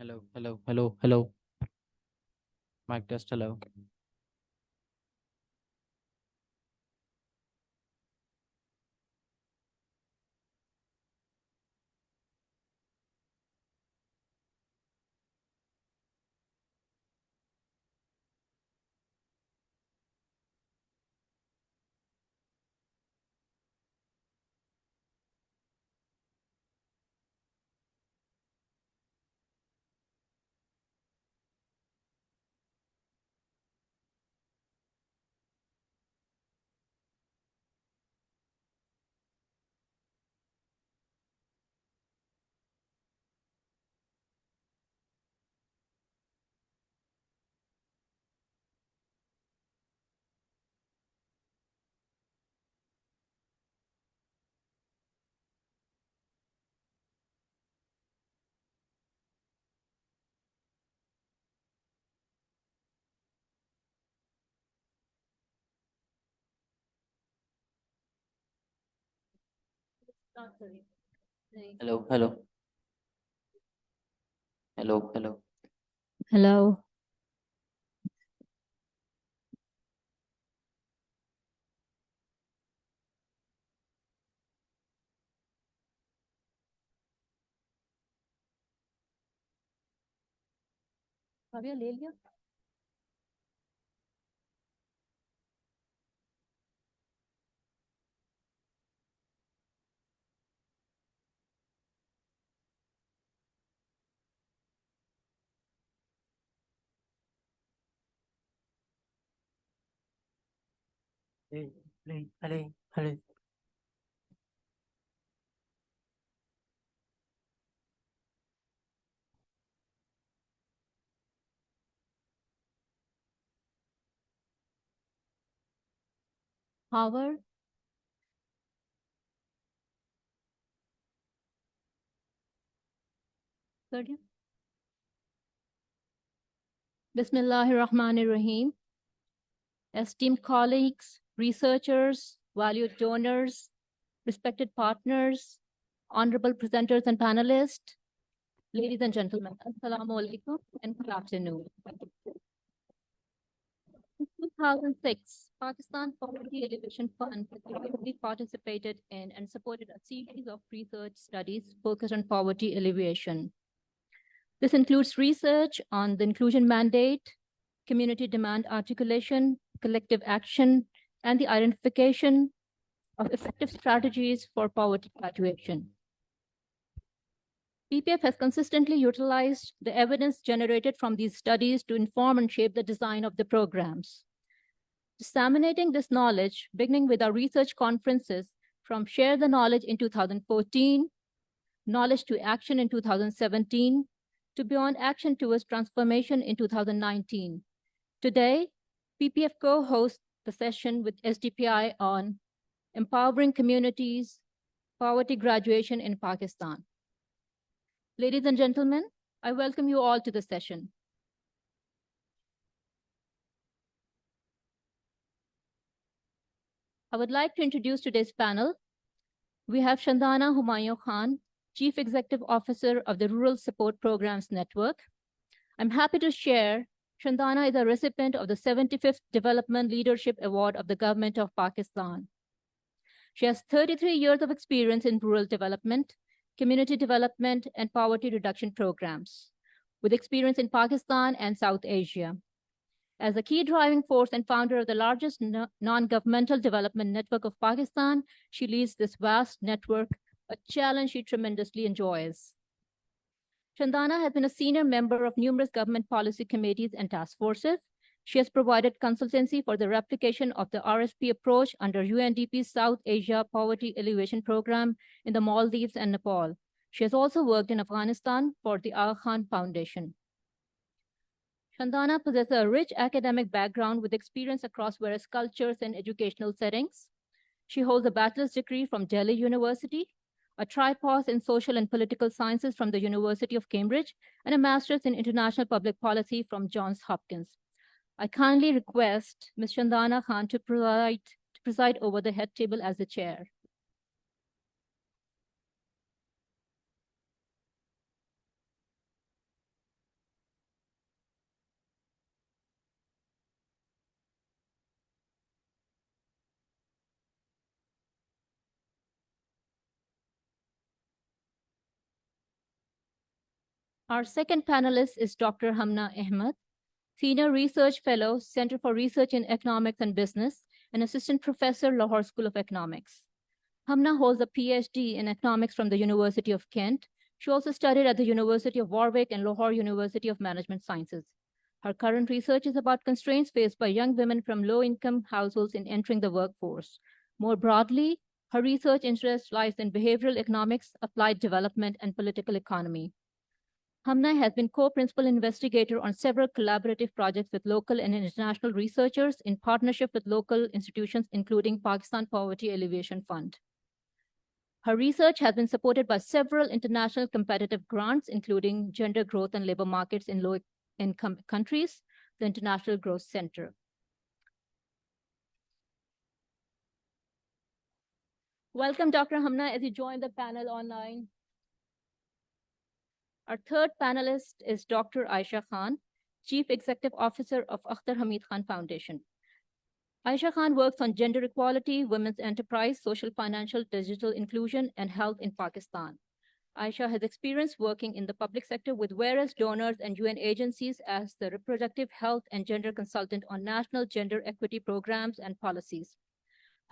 Hello, hello, hello, hello. Mic test, hello. Hello, hello, hello, hello. Hello. Kavya ले लिया? Hello, hello, hello. Howard. कर दिया? Bismillahirrahmanirrahim. Esteemed colleagues, researchers, valued donors, respected partners, honorable presenters and panelists, ladies and gentlemen, Assalamu alaikum and good afternoon. In 2006, Pakistan Poverty Alleviation Fund actively participated in and supported a series of research studies focused on poverty alleviation. This includes research on the inclusion mandate, community demand articulation, collective action, and the identification of effective strategies for poverty graduation. PPF has consistently utilized the evidence generated from these studies to inform and shape the design of the programs. Disseminating this knowledge, beginning with our research conferences from Share the Knowledge in 2014, Knowledge to Action in 2017, to Beyond Action Towards Transformation in 2019. Today, PPF co-hosts the session with SDPI on Empowering Communities, Poverty Graduation in Pakistan. Ladies and gentlemen, I welcome you all to the session. I would like to introduce today's panel. We have Shandana Humayun Khan, Chief Executive Officer of the Rural Support Programs Network. I'm happy to share Shandana is a recipient of the 75th Development Leadership Award of the Government of Pakistan. She has 33 years of experience in rural development, community development, and poverty reduction programs, with experience in Pakistan and South Asia. As a key driving force and founder of the largest non-governmental development network of Pakistan, she leads this vast network, a challenge she tremendously enjoys. Shandana has been a senior member of numerous government policy committees and task forces. She has provided consultancy for the replication of the RSP approach under UNDP's South Asia Poverty Alleviation Program in the Maldives and Nepal. She has also worked in Afghanistan for the Aga Khan Foundation. Shandana possesses a rich academic background with experience across various cultures and educational settings. She holds a bachelor's degree from Delhi University, a tripos in social and political sciences from the University of Cambridge, and a master's in international public policy from Johns Hopkins. I kindly request Ms. Shandana Khan to preside over the head table as the chair. Our second panelist is Dr. Hamna Ahmed, Senior Research Fellow, Center for Research in Economics and Business, and Assistant Professor, Lahore School of Economics. Hamna holds a PhD in economics from the University of Kent. She also studied at the University of Warwick and Lahore University of Management Sciences. Her current research is about constraints faced by young women from low-income households in entering the workforce. More broadly, her research interest lies in behavioral economics, applied development, and political economy. Hamna has been co-principal investigator on several collaborative projects with local and international researchers in partnership with local institutions, including Pakistan Poverty Alleviation Fund. Her research has been supported by several international competitive grants, including Gender Growth and Labor Markets in Low-Income Countries, the International Growth Center. Welcome, Dr. Hamna, as you join the panel online. Our third panelist is Dr. Aisha Khan, Chief Executive Officer of Akhtar Hamid Khan Foundation. Aisha Khan works on gender equality, women's enterprise, social, financial, digital inclusion, and health in Pakistan. Aisha has experience working in the public sector with various donors and UN agencies as the reproductive health and gender consultant on national gender equity programs and policies.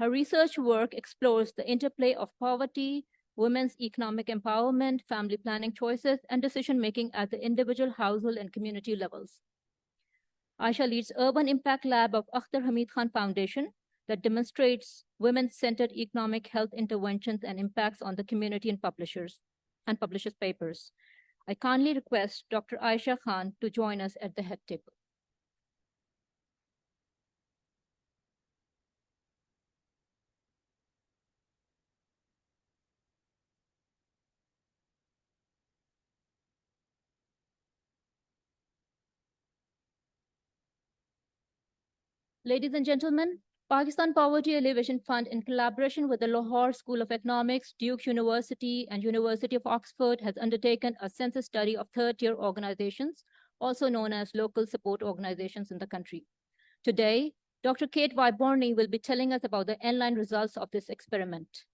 Her research work explores the interplay of poverty, women's economic empowerment, family planning choices, and decision-making at the individual, household, and community levels. Aisha leads Urban Impact Lab of Akhtar Hamid Khan Foundation that demonstrates women-centered economic health interventions and impacts on the community and publishes papers. I kindly request Dr. Aisha Khan to join us at the head table. Ladies and gentlemen, Pakistan Poverty Alleviation Fund, in collaboration with the Lahore School of Economics, Duke University, and University of Oxford, has undertaken a census study of third-tier organizations, also known as local support organizations in the country. Today, Dr. Kate Wyborny will be telling us about the headline results of this experiment.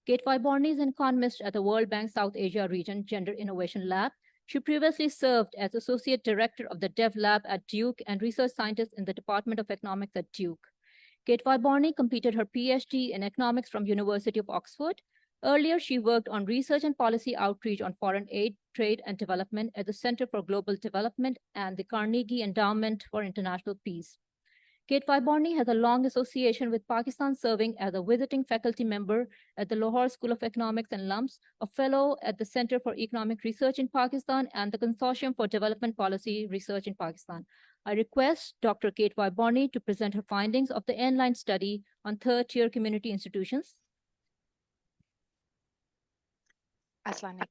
Kate Wyborny is an economist at the World Bank South Asia Region Gender Innovation Lab. She previously served as Associate Director of the Dev Lab at Duke and Research Scientist in the Department of Economics at Duke. Kate Wyborny completed her PhD in Economics from University of Oxford. Earlier, she worked on research and policy outreach on foreign aid, trade, and development at the Center for Global Development and the Carnegie Endowment for International Peace. Kate Wyborny has a long association with Pakistan, serving as a visiting faculty member at the Lahore School of Economics and LUMS, a fellow at the Center for Economic Research in Pakistan, and the Consortium for Development Policy Research in Pakistan. I request Dr. Kate Wyborny to present her findings of the N-line study on third-tier community institutions. Assalamu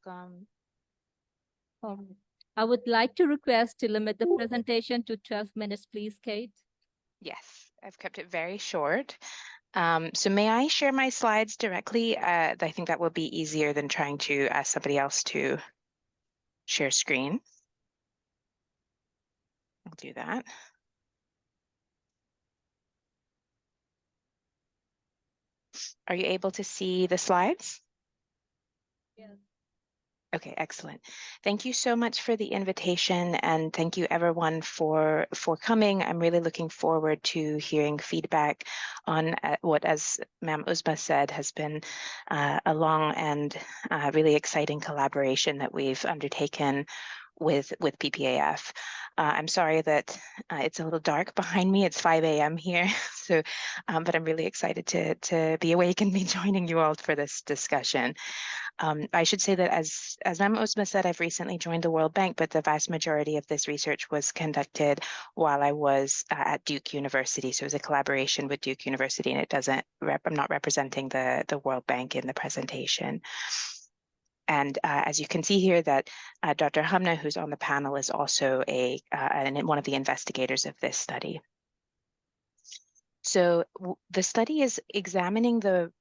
alaikum. I would like to request to limit the presentation to 12 minutes, please, Kate. Yes, I've kept it very short. So may I share my slides directly? I think that will be easier than trying to ask somebody else to share screen. I'll do that. Are you able to see the slides? Yes. Okay, excellent. Thank you so much for the invitation, and thank you everyone for coming. I'm really looking forward to hearing feedback on what, as Ma'am Uzma said, has been a long and really exciting collaboration that we've undertaken with PPAF. I'm sorry that it's a little dark behind me. It's 5 a.m. here, so but I'm really excited to be awake and be joining you all for this discussion. I should say that as Ma'am Uzma said, I've recently joined the World Bank, but the vast majority of this research was conducted while I was at Duke University. So it was a collaboration with Duke University, and I'm not representing the World Bank in the presentation. And as you can see here, that Dr. Hamna, who's on the panel, is also one of the investigators of this study. So the study is examining the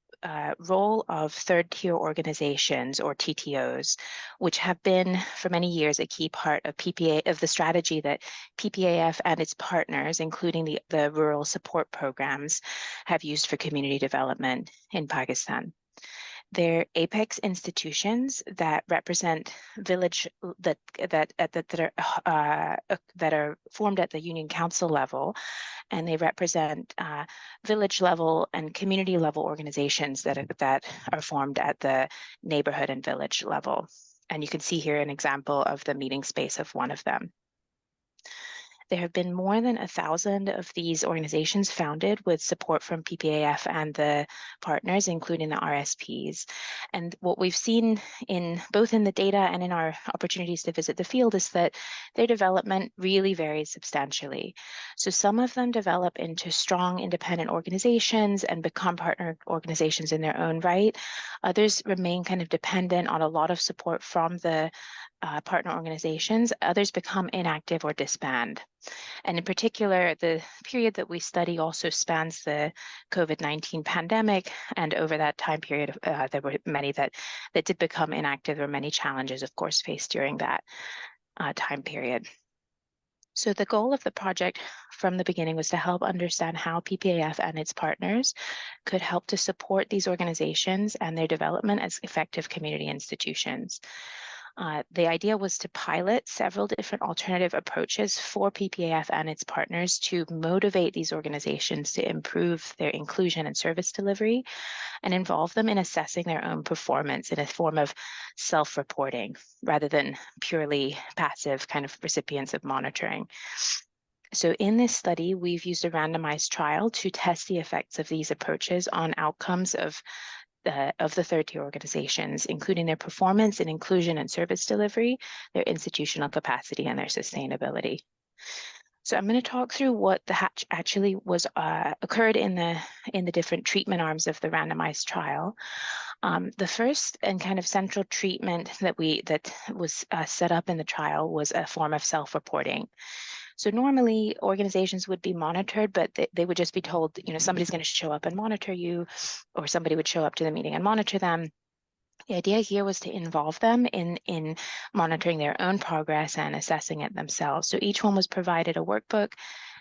role of third-tier organizations, or TTOs, which have been for many years a key part of the strategy that PPAF and its partners, including the rural support programs, have used for community development in Pakistan. They're apex institutions that represent village that are formed at the Union Council level, and they represent village level and community level organizations that are formed at the neighborhood and village level. And you can see here an example of the meeting space of one of them. There have been more than 1,000 of these organizations founded with support from PPAF and the partners, including the RSPs. And what we've seen in both in the data and in our opportunities to visit the field is that their development really varies substantially. So some of them develop into strong independent organizations and become partner organizations in their own right. Others remain kind of dependent on a lot of support from the partner organizations. Others become inactive or disband. And in particular, the period that we study also spans the COVID-19 pandemic. And over that time period, there were many that did become inactive. There were many challenges, of course, faced during that time period. So the goal of the project from the beginning was to help understand how PPAF and its partners could help to support these organizations and their development as effective community institutions. The idea was to pilot several different alternative approaches for PPAF and its partners to motivate these organizations to improve their inclusion and service delivery and involve them in assessing their own performance in a form of self-reporting rather than purely passive kind of recipients of monitoring. So in this study, we've used a randomized trial to test the effects of these approaches on outcomes of the third-tier organizations, including their performance in inclusion and service delivery, their institutional capacity, and their sustainability. So I'm going to talk through what actually was occurred in the different treatment arms of the randomized trial. The first and kind of central treatment that was set up in the trial was a form of self-reporting. So normally organizations would be monitored, but they would just be told, somebody's going to show up and monitor you, or somebody would show up to the meeting and monitor them. The idea here was to involve them in monitoring their own progress and assessing it themselves. So each one was provided a workbook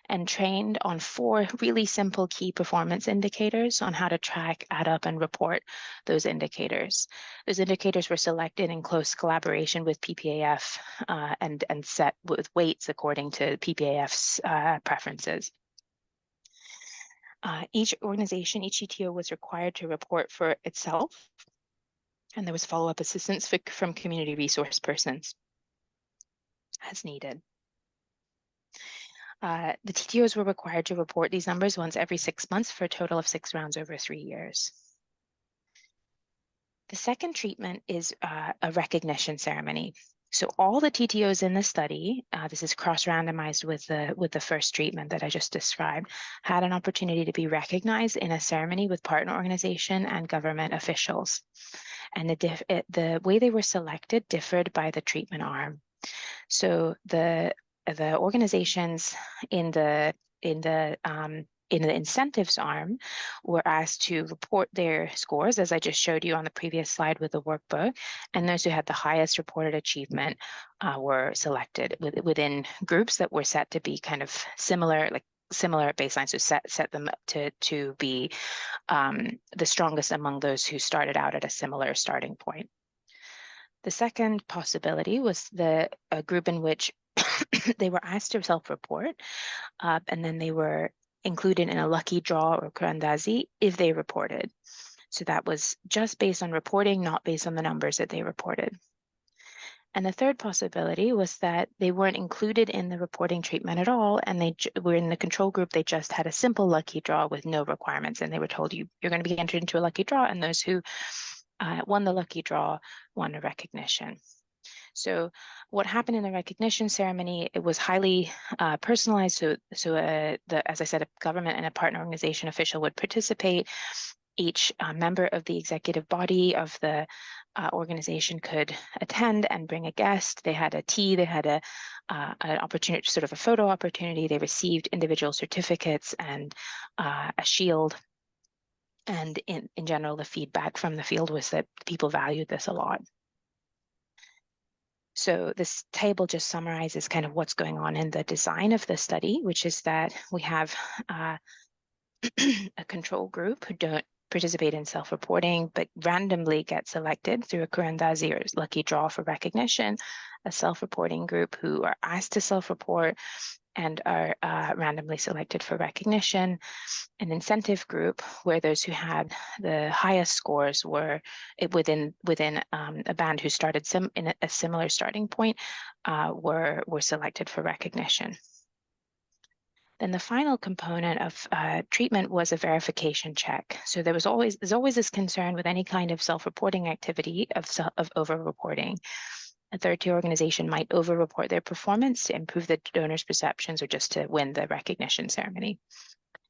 and trained on 4 really simple key performance indicators on how to track, add up, and report those indicators. Those indicators were selected in close collaboration with PPAF and set with weights according to PPAF's preferences. Each organization, each ETO was required to report for itself, and there was follow-up assistance from community resource persons as needed. The TTOs were required to report these numbers once every 6 months for a total of 6 rounds over 3 years. The second treatment is a recognition ceremony. So all the TTOs in the study, this is cross-randomized with the first treatment that I just described, had an opportunity to be recognized in a ceremony with partner organization and government officials. And the way they were selected differed by the treatment arm. So the organizations in the incentives arm were asked to report their scores, as I just showed you on the previous slide with the workbook, and those who had the highest reported achievement were selected within groups that were set to be kind of similar at baseline, so set them to be the strongest among those who started out at a similar starting point. The second possibility was a group in which they were asked to self-report, and then they were included in a lucky draw or kurandazi if they reported. So that was just based on reporting, not based on the numbers that they reported. And the third possibility was that they weren't included in the reporting treatment at all, and they were in the control group. They just had a simple lucky draw with no requirements, and they were told you're going to be entered into a lucky draw, and those who won the lucky draw won a recognition. So what happened in the recognition ceremony, it was highly personalized. So as I said, a government and a partner organization official would participate. Each member of the executive body of the organization could attend and bring a guest. They had a tea, they had an opportunity, sort of a photo opportunity. They received individual certificates and a shield. And in general, the feedback from the field was that people valued this a lot. So this table just summarizes kind of what's going on in the design of the study, which is that we have a control group who participate in self-reporting, but randomly get selected through a Kurandazi or lucky draw for recognition, a self-reporting group who are asked to self-report and are randomly selected for recognition, an incentive group where those who had the highest scores were within a band who started in a similar starting point were selected for recognition. Then the final component of treatment was a verification check. So there's always this concern with any kind of self-reporting activity of over-reporting. A third-tier organization might over-report their performance to improve the donor's perceptions or just to win the recognition ceremony.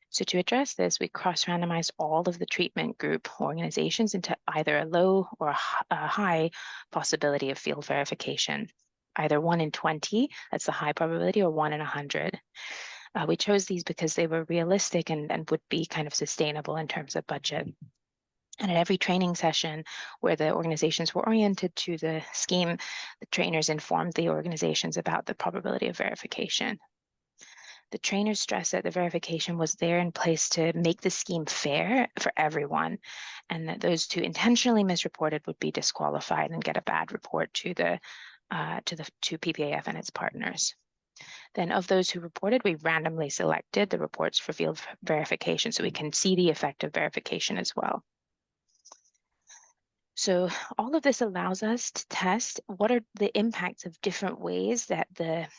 So to address this, we cross-randomized all of the treatment group organizations into either a low or a high possibility of field verification, either 1 in 20, that's the high probability, or 1 in 100. We chose these because they were realistic and would be kind of sustainable in terms of budget. And at every training session where the organizations were oriented to the scheme, the trainers informed the organizations about the probability of verification. The trainers stressed that the verification was there in place to make the scheme fair for everyone, and that those who intentionally misreported would be disqualified and get a bad report to PPAF and its partners. Then of those who reported, we randomly selected the reports for field verification so we can see the effect of verification as well. So all of this allows us to test what are the impacts of different ways that that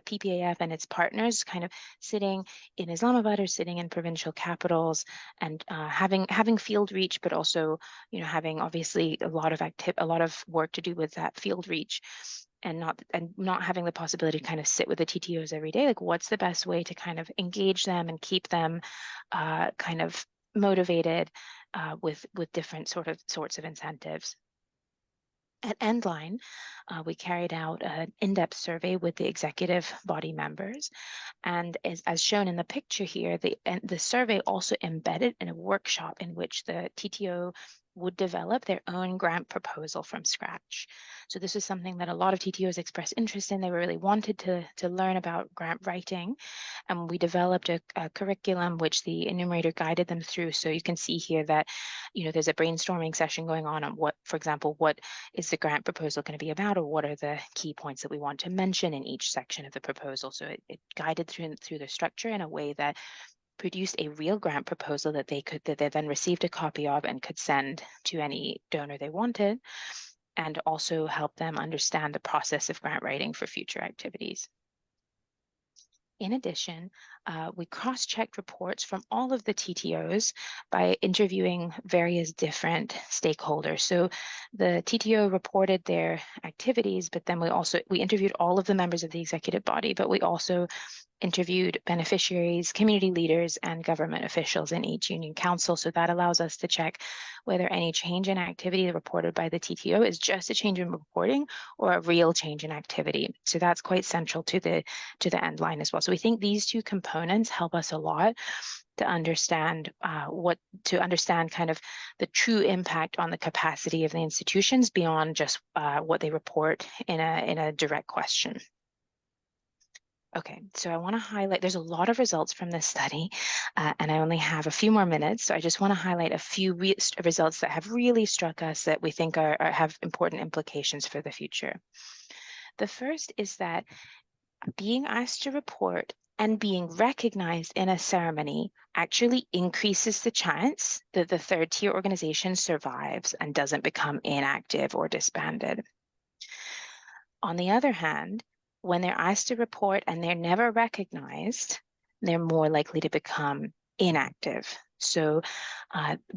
PPAF and its partners, kind of sitting in Islamabad or sitting in provincial capitals and having field reach, but also having obviously a lot of work to do with that field reach, and not having the possibility to kind of sit with the TTOs every day. Like, what's the best way to kind of engage them and keep them kind of motivated with different sorts of incentives. At Endline, we carried out an in-depth survey with the executive body members, and as shown in the picture here, the survey also embedded in a workshop in which the TTO would develop their own grant proposal from scratch. So this is something that a lot of TTOs expressed interest in. They really wanted to learn about grant writing, and we developed a curriculum which the enumerator guided them through. So you can see here that there's a brainstorming session going on what, for example, what is the grant proposal going to be about, or what are the key points that we want to mention in each section of the proposal. So it guided through the structure in a way that produced a real grant proposal that they then received a copy of and could send to any donor they wanted, and also help them understand the process of grant writing for future activities. In addition, we cross-checked reports from all of the TTOs by interviewing various different stakeholders. So the TTO reported their activities, but then we interviewed all of the members of the executive body, but we also interviewed beneficiaries, community leaders, and government officials in each union council. So that allows us to check whether any change in activity reported by the TTO is just a change in reporting or a real change in activity. So that's quite central to the end line as well. So we think these two components help us a lot to understand kind of the true impact on the capacity of the institutions beyond just what they report in a direct question. Okay, so I want to highlight, there's a lot of results from this study, and I only have a few more minutes, so I just want to highlight a few results that have really struck us that we think have important implications for the future. The first is that being asked to report and being recognized in a ceremony actually increases the chance that the third-tier organization survives and doesn't become inactive or disbanded. On the other hand, when they're asked to report and they're never recognized, they're more likely to become inactive. So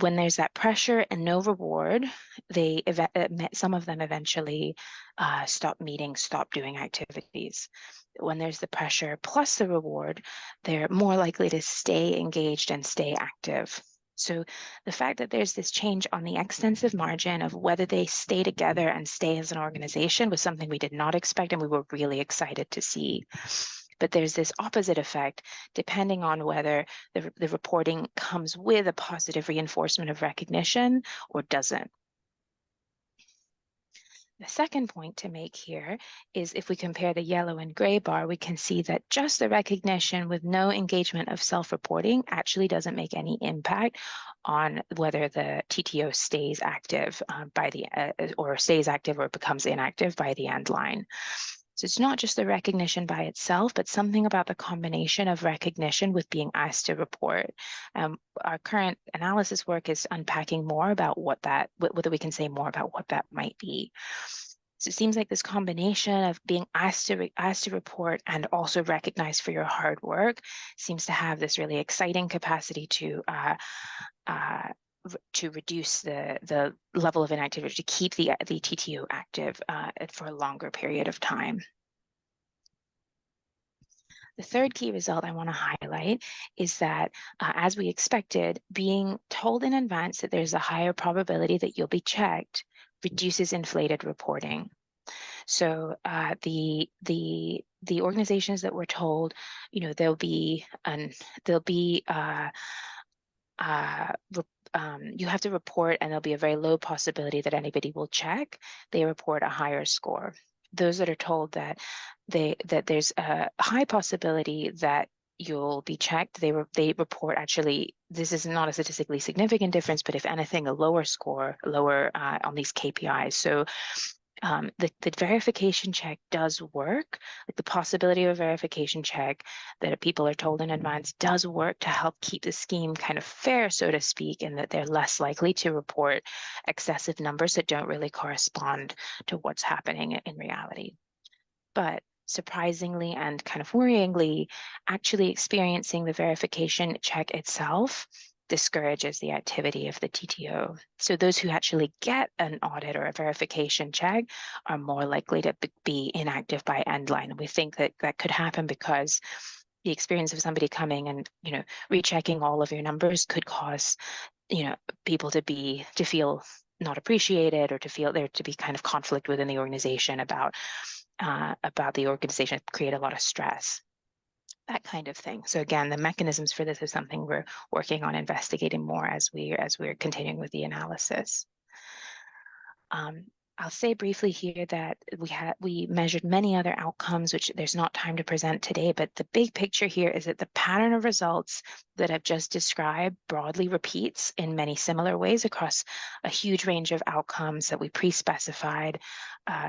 when there's that pressure and no reward, some of them eventually stop meeting, stop doing activities. When there's the pressure plus the reward, they're more likely to stay engaged and stay active. So the fact that there's this change on the extensive margin of whether they stay together and stay as an organization was something we did not expect, and we were really excited to see. But there's this opposite effect depending on whether the reporting comes with a positive reinforcement of recognition or doesn't. The second point to make here is if we compare the yellow and gray bar, we can see that just the recognition with no engagement of self-reporting actually doesn't make any impact on whether the TTO stays active or stays active or becomes inactive by the end line. So it's not just the recognition by itself, but something about the combination of recognition with being asked to report. Our current analysis work is unpacking more about whether we can say more about what that might be. So it seems like this combination of being asked to report and also recognized for your hard work seems to have this really exciting capacity to reduce the level of inactivity, to keep the TTO active for a longer period of time. The third key result I want to highlight is that, as we expected, being told in advance that there's a higher probability that you'll be checked reduces inflated reporting. So the organizations that were told, you have to report and there'll be a very low possibility that anybody will check, they report a higher score. Those that are told that there's a high possibility that you'll be checked, they report, actually, this is not a statistically significant difference, but if anything, a lower score, on these KPIs. So the verification check does work. Like the possibility of a verification check that people are told in advance does work to help keep the scheme kind of fair, so to speak, in that they're less likely to report excessive numbers that don't really correspond to what's happening in reality. But surprisingly and kind of worryingly, actually experiencing the verification check itself discourages the activity of the TTO. So those who actually get an audit or a verification check are more likely to be inactive by end line. And we think that that could happen because the experience of somebody coming and, rechecking all of your numbers could cause, people to feel not appreciated, or to feel there to be kind of conflict within the organization about the organization, create a lot of stress, that kind of thing. So again, the mechanisms for this is something we're working on investigating more as we're continuing with the analysis. I'll say briefly here that we measured many other outcomes, which there's not time to present today, but the big picture here is that the pattern of results that I've just described broadly repeats in many similar ways across a huge range of outcomes that we pre-specified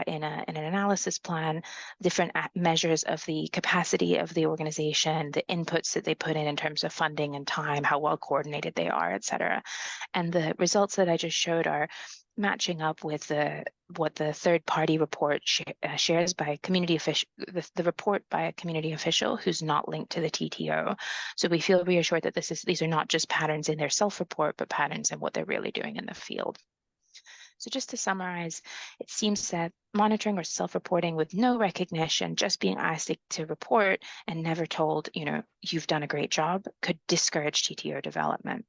in an analysis plan, different measures of the capacity of the organization, the inputs that they put in terms of funding and time, how well coordinated they are, et cetera. And the results that I just showed are matching up with what the third-party report shares by a community official, the report by a community official who's not linked to the TTO. So we feel reassured that these are not just patterns in their self-report, but patterns in what they're really doing in the field. So just to summarize, it seems that monitoring or self-reporting with no recognition, just being asked to report and never told, you've done a great job, could discourage TTO development.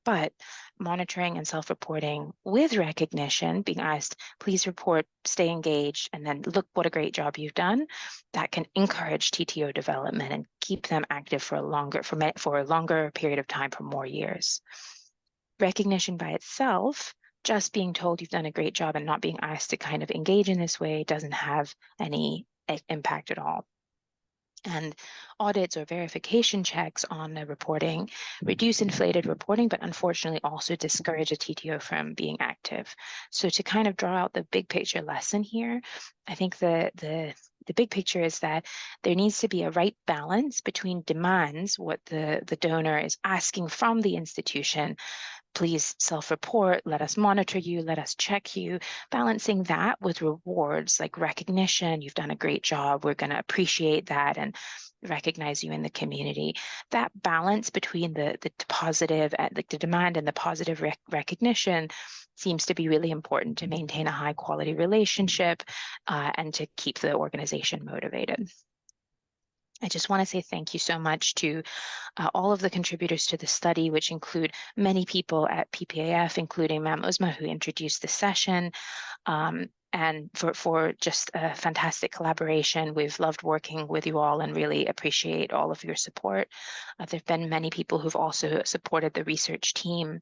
But monitoring and self-reporting with recognition, being asked, please report, stay engaged, and then look what a great job you've done, that can encourage TTO development and keep them active for a longer period of time, for more years. Recognition by itself, just being told you've done a great job and not being asked to kind of engage in this way, doesn't have any impact at all. And audits or verification checks on the reporting reduce inflated reporting, but unfortunately also discourage a TTO from being active. So to kind of draw out the big picture lesson here, I think the big picture is that there needs to be a right balance between demands, what the donor is asking from the institution, please self-report, let us monitor you, let us check you, balancing that with rewards like recognition, you've done a great job, we're going to appreciate that and recognize you in the community. That balance between the positive, the demand and the positive recognition seems to be really important to maintain a high quality relationship and to keep the organization motivated. I just want to say thank you so much to all of the contributors to the study, which include many people at PPAF, including Ma'am Uzma, who introduced the session, and for just a fantastic collaboration. We've loved working with you all and really appreciate all of your support. There have been many people who've also supported the research team,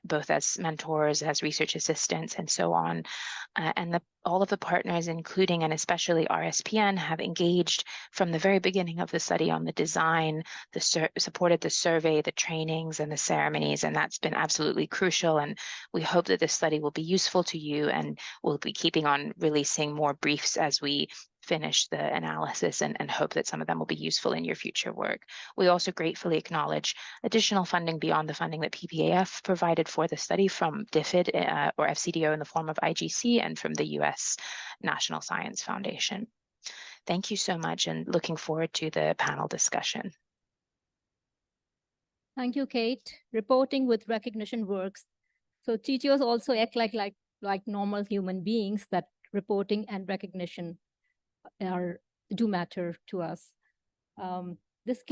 both as mentors, as research assistants, and so on. And all of the partners, including and especially RSPN, have engaged from the very beginning of the study on the design, supported the survey, the trainings, and the ceremonies, and that's been absolutely crucial. And we hope that this study will be useful to you, and we'll be keeping on releasing more briefs as we finish the analysis and hope that some of them will be useful in your future work. We also gratefully acknowledge additional funding beyond the funding that PPAF provided for the study from DFID or FCDO in the form of IGC and from the US National Science Foundation. Thank you so much, and looking forward to the panel discussion. Thank you, Kate. Reporting with recognition works. So TTOs also act like normal human beings, that reporting and recognition do matter to us. This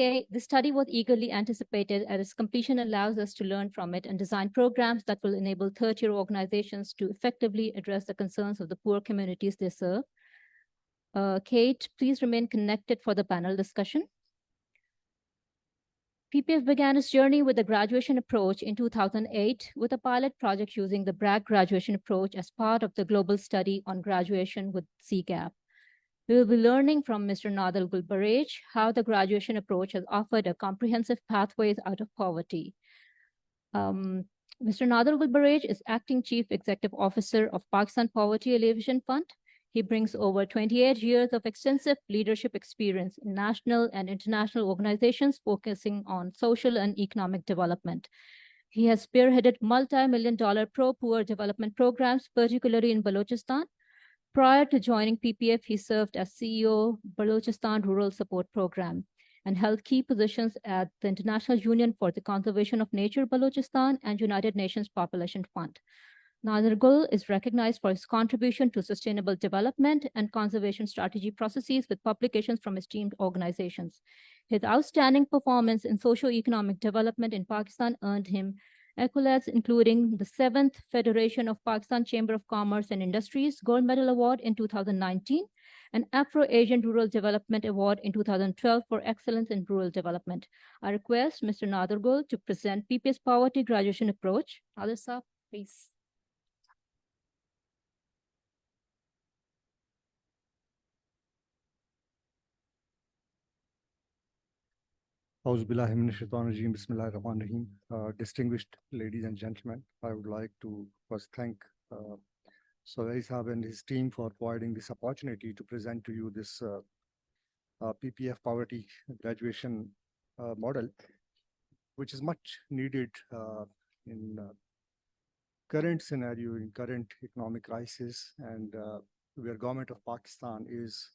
study was eagerly anticipated, as its completion allows us to learn from it and design programs that will enable third-tier organizations to effectively address the concerns of the poor communities they serve. Kate, please remain connected for the panel discussion. PPF began its journey with the graduation approach in 2008 with a pilot project using the Bragg graduation approach as part of the global study on graduation with CGAP. We will be learning from Mr. Nadal Gulbarej how the graduation approach has offered a comprehensive pathways out of poverty. Mr. Nadal Gulbarej is Acting Chief Executive Officer of Pakistan Poverty Alleviation Fund. He brings over 28 years of extensive leadership experience in national and international organizations focusing on social and economic development. He has spearheaded multi-million-dollar pro-poor development programs, particularly in Balochistan. Prior to joining PPF, he served as CEO, Balochistan Rural Support Program, and held key positions at the International Union for the Conservation of Nature, Balochistan, and United Nations Population Fund. Nader Gul is recognized for his contribution to sustainable development and conservation strategy processes with publications from esteemed organizations. His outstanding performance in socio-economic development in Pakistan earned him accolades, including the 7th Federation of Pakistan Chamber of Commerce and Industries Gold Medal Award in 2019, and Afro-Asian Rural Development Award in 2012 for excellence in rural development. I request Mr. Nader Gul to present PP's Poverty Graduation Approach. Nader Saab, please. Distinguished ladies and gentlemen, I would like to first thank Sohail Saab and his team for providing this opportunity to present to you this PPF poverty graduation model, which is much needed in current scenario, in current economic crisis, and where government of Pakistan is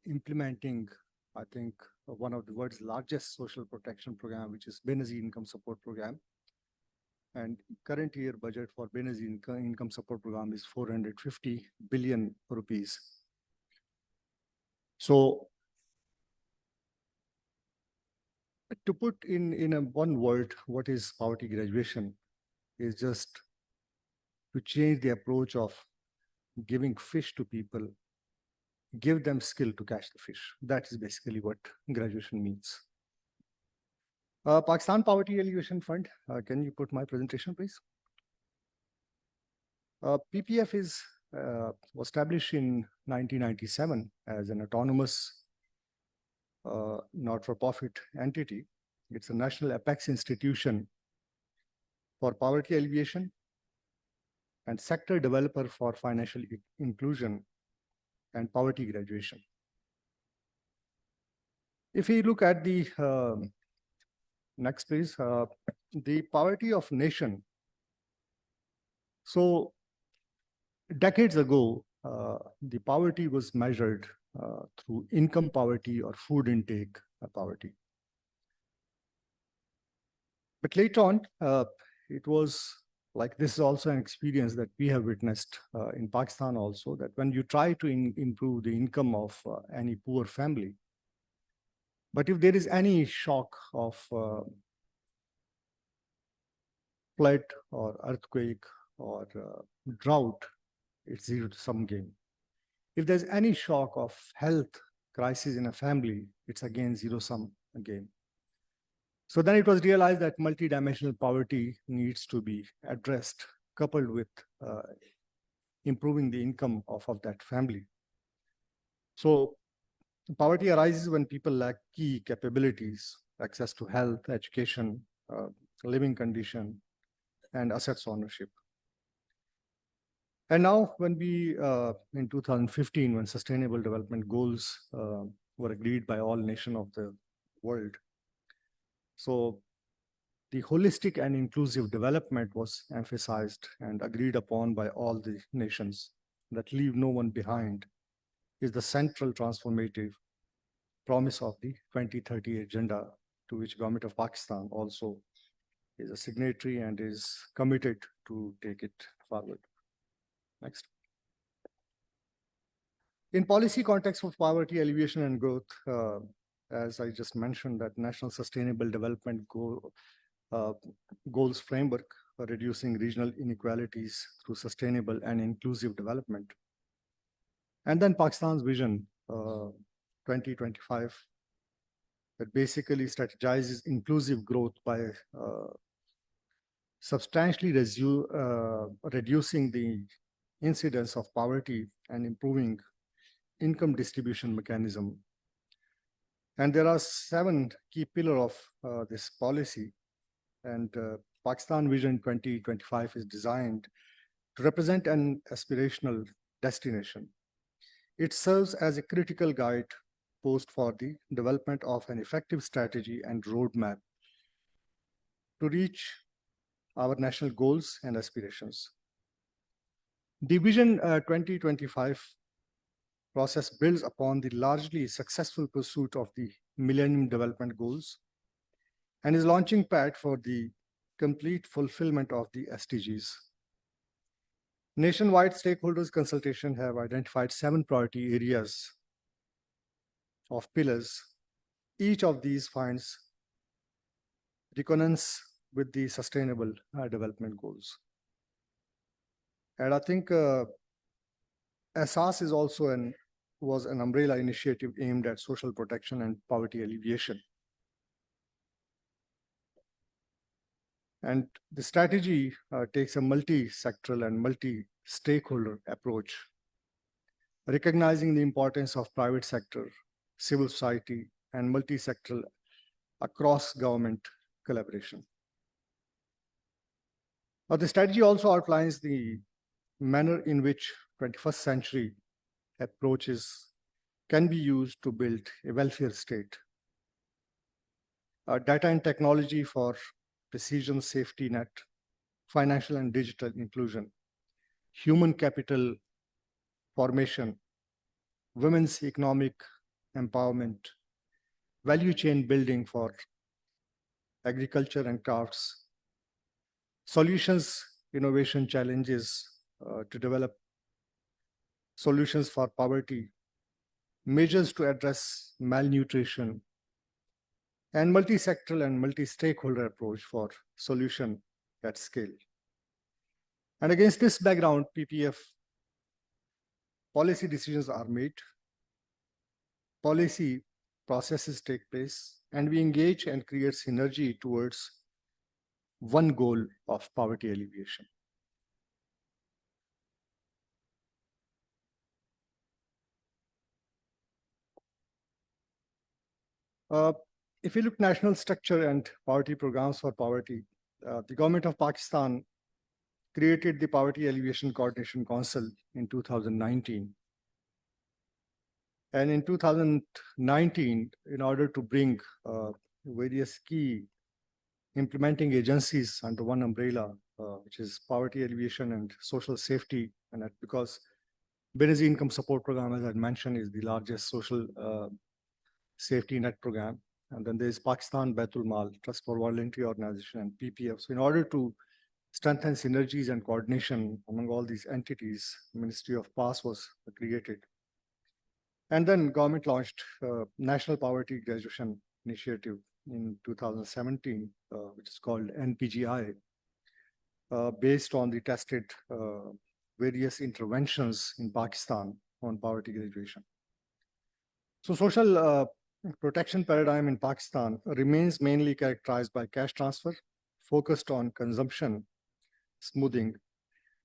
implementing, I think, one of the world's largest social protection program, which is Benazir Income Support Program. And current year budget for Benazir Income Support Program is 450 billion rupees. So to put in a one word, what is poverty graduation is just to change the approach of giving fish to people, give them skill to catch the fish. That is basically what graduation means. Pakistan Poverty Alleviation Fund, can you put my presentation, please? PPF was established in 1997 as an autonomous not-for-profit entity. It's a national apex institution for poverty alleviation and sector developer for financial inclusion and poverty graduation. If we look at the next please, the poverty of nation. So decades ago, the poverty was measured through income poverty or food intake poverty. But later on, it was like, this is also an experience that we have witnessed in Pakistan also, that when you try to improve the income of any poor family, but if there is any shock of flood or earthquake or drought, it's zero-sum game. If there's any shock of health crisis in a family, it's again zero-sum game. So then it was realized that multidimensional poverty needs to be addressed, coupled with improving the income of that family. So poverty arises when people lack key capabilities, access to health, education, living condition, and assets ownership. And now when we, in 2015, when Sustainable Development Goals were agreed by all nations of the world, so the holistic and inclusive development was emphasized and agreed upon by all the nations, that leave no one behind is the central transformative promise of the 2030 agenda, to which Government of Pakistan also is a signatory and is committed to take it forward. Next. In policy context of poverty alleviation and growth, as I just mentioned, that National Sustainable Development Goals framework for reducing regional inequalities through sustainable and inclusive development. And then Pakistan's vision 2025, that basically strategizes inclusive growth by substantially reducing the incidence of poverty and improving income distribution mechanism. And there are 7 key pillars of this policy. And Pakistan Vision 2025 is designed to represent an aspirational destination. It serves as a critical guide post for the development of an effective strategy and roadmap to reach our national goals and aspirations. The Vision 2025 process builds upon the largely successful pursuit of the Millennium Development Goals and is launching pad for the complete fulfillment of the SDGs. Nationwide stakeholders consultation have identified 7 priority areas of pillars. Each of these finds resonance with the Sustainable Development Goals. And I think ASAS is also was an umbrella initiative aimed at social protection and poverty alleviation. And the strategy takes a multi-sectoral and multi-stakeholder approach, recognizing the importance of private sector, civil society, and multi-sectoral across government collaboration. The strategy also outlines the manner in which 21st century approaches can be used to build a welfare state. Data and technology for precision safety net, financial and digital inclusion, human capital formation, women's economic empowerment, value chain building for agriculture and crafts, solutions, innovation challenges to develop solutions for poverty, measures to address malnutrition, and multi-sectoral and multi-stakeholder approach for solution at scale. And against this background, PPF policy decisions are made, policy processes take place, and we engage and create synergy towards one goal of poverty alleviation. If you look national structure and poverty programs for poverty, the Government of Pakistan created the Poverty Alleviation Coordination Council in 2019. And in 2019, in order to bring various key implementing agencies under one umbrella, which is poverty alleviation and social safety, and that because Benazir Income Support Program, as I mentioned, is the largest social safety net program. And then there's Pakistan Baitul Mal, Trust for Voluntary Organization, and PPF. So in order to strengthen synergies and coordination among all these entities, Ministry of PAS was created. And then government launched National Poverty Graduation Initiative in 2017, which is called NPGI, based on the tested various interventions in Pakistan on poverty graduation. So social protection paradigm in Pakistan remains mainly characterized by cash transfer, focused on consumption smoothing,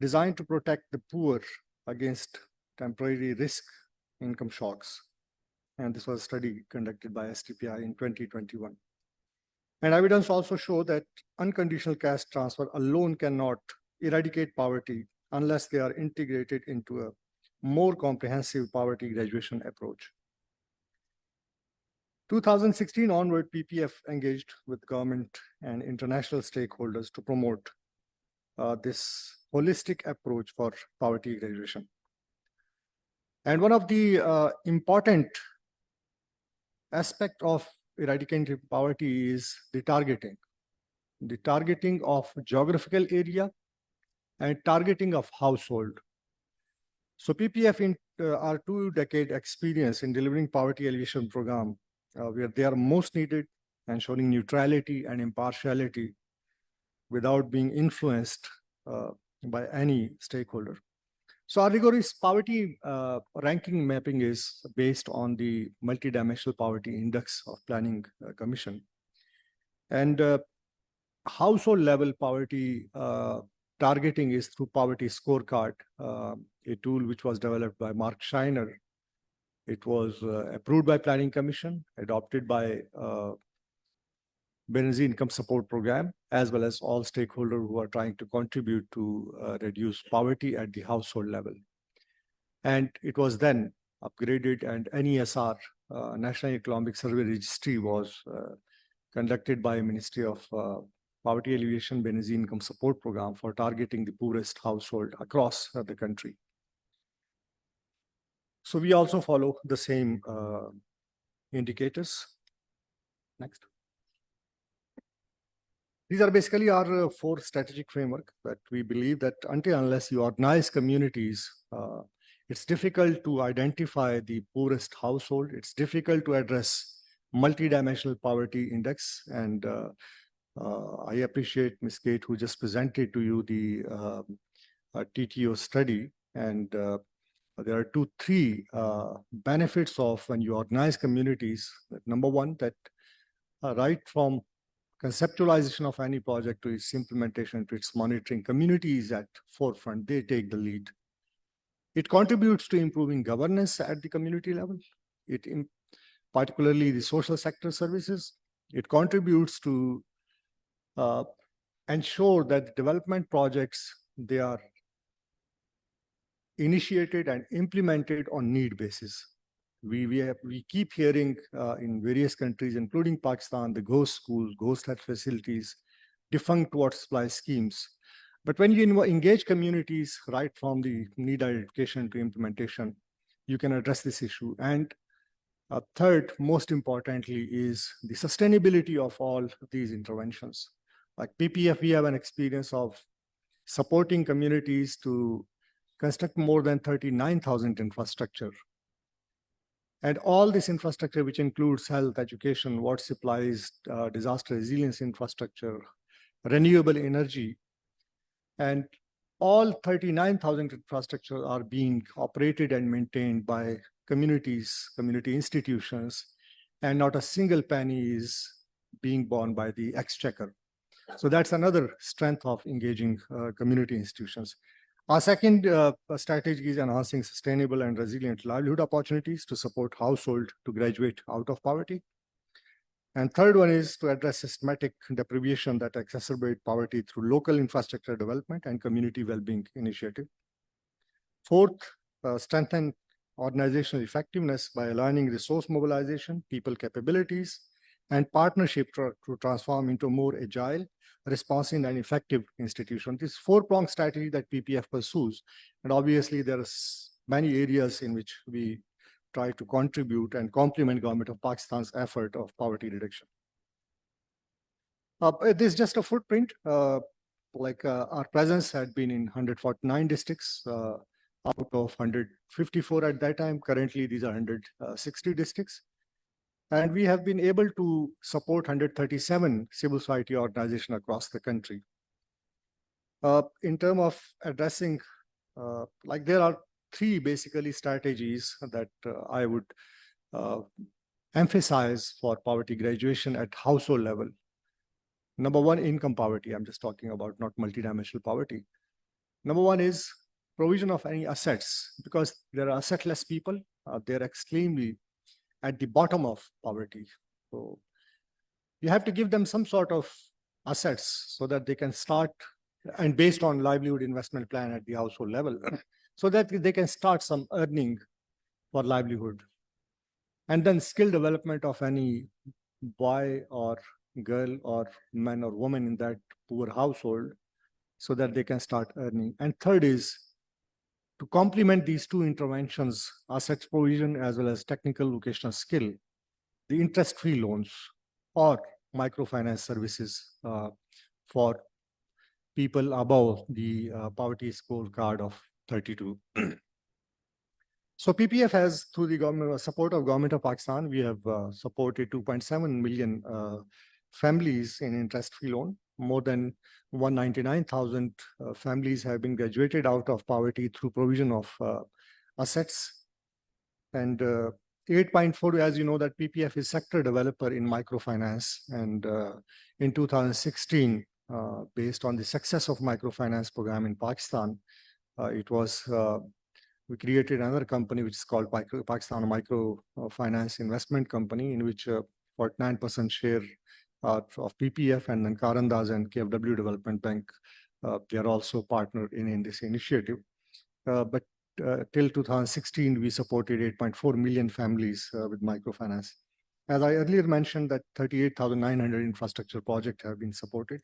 designed to protect the poor against temporary risk income shocks. And this was a study conducted by STPI in 2021. And evidence also show that unconditional cash transfer alone cannot eradicate poverty unless they are integrated into a more comprehensive poverty graduation approach. 2016 onward, PPF engaged with government and international stakeholders to promote this holistic approach for poverty graduation. And one of the important aspect of eradicating poverty is the targeting of geographical area and targeting of household. So PPF in our 2-decade experience in delivering poverty alleviation program, where they are most needed and showing neutrality and impartiality without being influenced by any stakeholder. So our rigorous poverty ranking mapping is based on the multidimensional poverty index of Planning Commission. And household level poverty targeting is through Poverty Scorecard, a tool which was developed by Mark Scheiner. It was approved by Planning Commission, adopted by Benazir Income Support Program, as well as all stakeholders who are trying to contribute to reduce poverty at the household level. And it was then upgraded, and NESR, National Economic Survey Registry, was conducted by Ministry of Poverty Alleviation Benazir Income Support Program for targeting the poorest household across the country. So we also follow the same indicators. Next. These are basically our 4 strategic framework that we believe that unless you organize communities, it's difficult to identify the poorest household. It's difficult to address multidimensional poverty index. And I appreciate Ms. Kate, who just presented to you the TTO study. And there are 2-3 benefits of when you organize communities. Number one, that right from conceptualization of any project to its implementation to its monitoring, communities at forefront, they take the lead. It contributes to improving governance at the community level. Particularly the social sector services. It contributes to ensure that development projects, they are initiated and implemented on need basis. We keep hearing in various countries, including Pakistan, the ghost schools, ghost health facilities, defunct water supply schemes. But when you engage communities right from the need identification to implementation, you can address this issue. And third, most importantly, is the sustainability of all these interventions. Like PPF, we have an experience of supporting communities to construct more than 39,000 infrastructure. And all this infrastructure, which includes health, education, water supplies, disaster resilience infrastructure, renewable energy, and all 39,000 infrastructure are being operated and maintained by communities, community institutions, and not a single penny is being borne by the exchequer. So that's another strength of engaging community institutions. Our second strategy is enhancing sustainable and resilient livelihood opportunities to support households to graduate out of poverty. And third one is to address systematic deprivation that exacerbate poverty through local infrastructure development and community well-being initiative. Fourth, strengthen organizational effectiveness by aligning resource mobilization, people capabilities, and partnership to transform into a more agile, responsive, and effective institution. This 4-pronged strategy that PPF pursues. And obviously, there are many areas in which we try to contribute and complement government of Pakistan's effort of poverty reduction. This is just a footprint. Our presence had been in 149 districts out of 154 at that time. Currently, these are 160 districts. And we have been able to support 137 civil society organizations across the country. In terms of addressing like there are three basically strategies that I would emphasize for poverty graduation at household level. Number one, income poverty. I'm just talking about not multidimensional poverty. Number one is provision of any assets, because there are assetless people. They're extremely at the bottom of poverty. So you have to give them some sort of assets so that they can start, and based on livelihood investment plan at the household level, so that they can start some earning for livelihood. And then skill development of any boy or girl or man or woman in that poor household so that they can start earning. And third is to complement these two interventions, assets provision as well as technical vocational skill, the interest-free loans or microfinance services for people above the poverty scorecard of 32. So PPF has, through the government support of Government of Pakistan, we have supported 2.7 million families in interest-free loan. More than 199,000 families have been graduated out of poverty through provision of assets. And 8.4, as you know, that PPF is sector developer in microfinance. And in 2016, based on the success of microfinance program in Pakistan, it was we created another company which is called Pakistan Microfinance Investment Company, in which 49% share of PPF, and then Karandas and KFW Development Bank, they are also partnered in this initiative. But till 2016, we supported 8.4 million families with microfinance. As I earlier mentioned, that 38,900 infrastructure projects have been supported.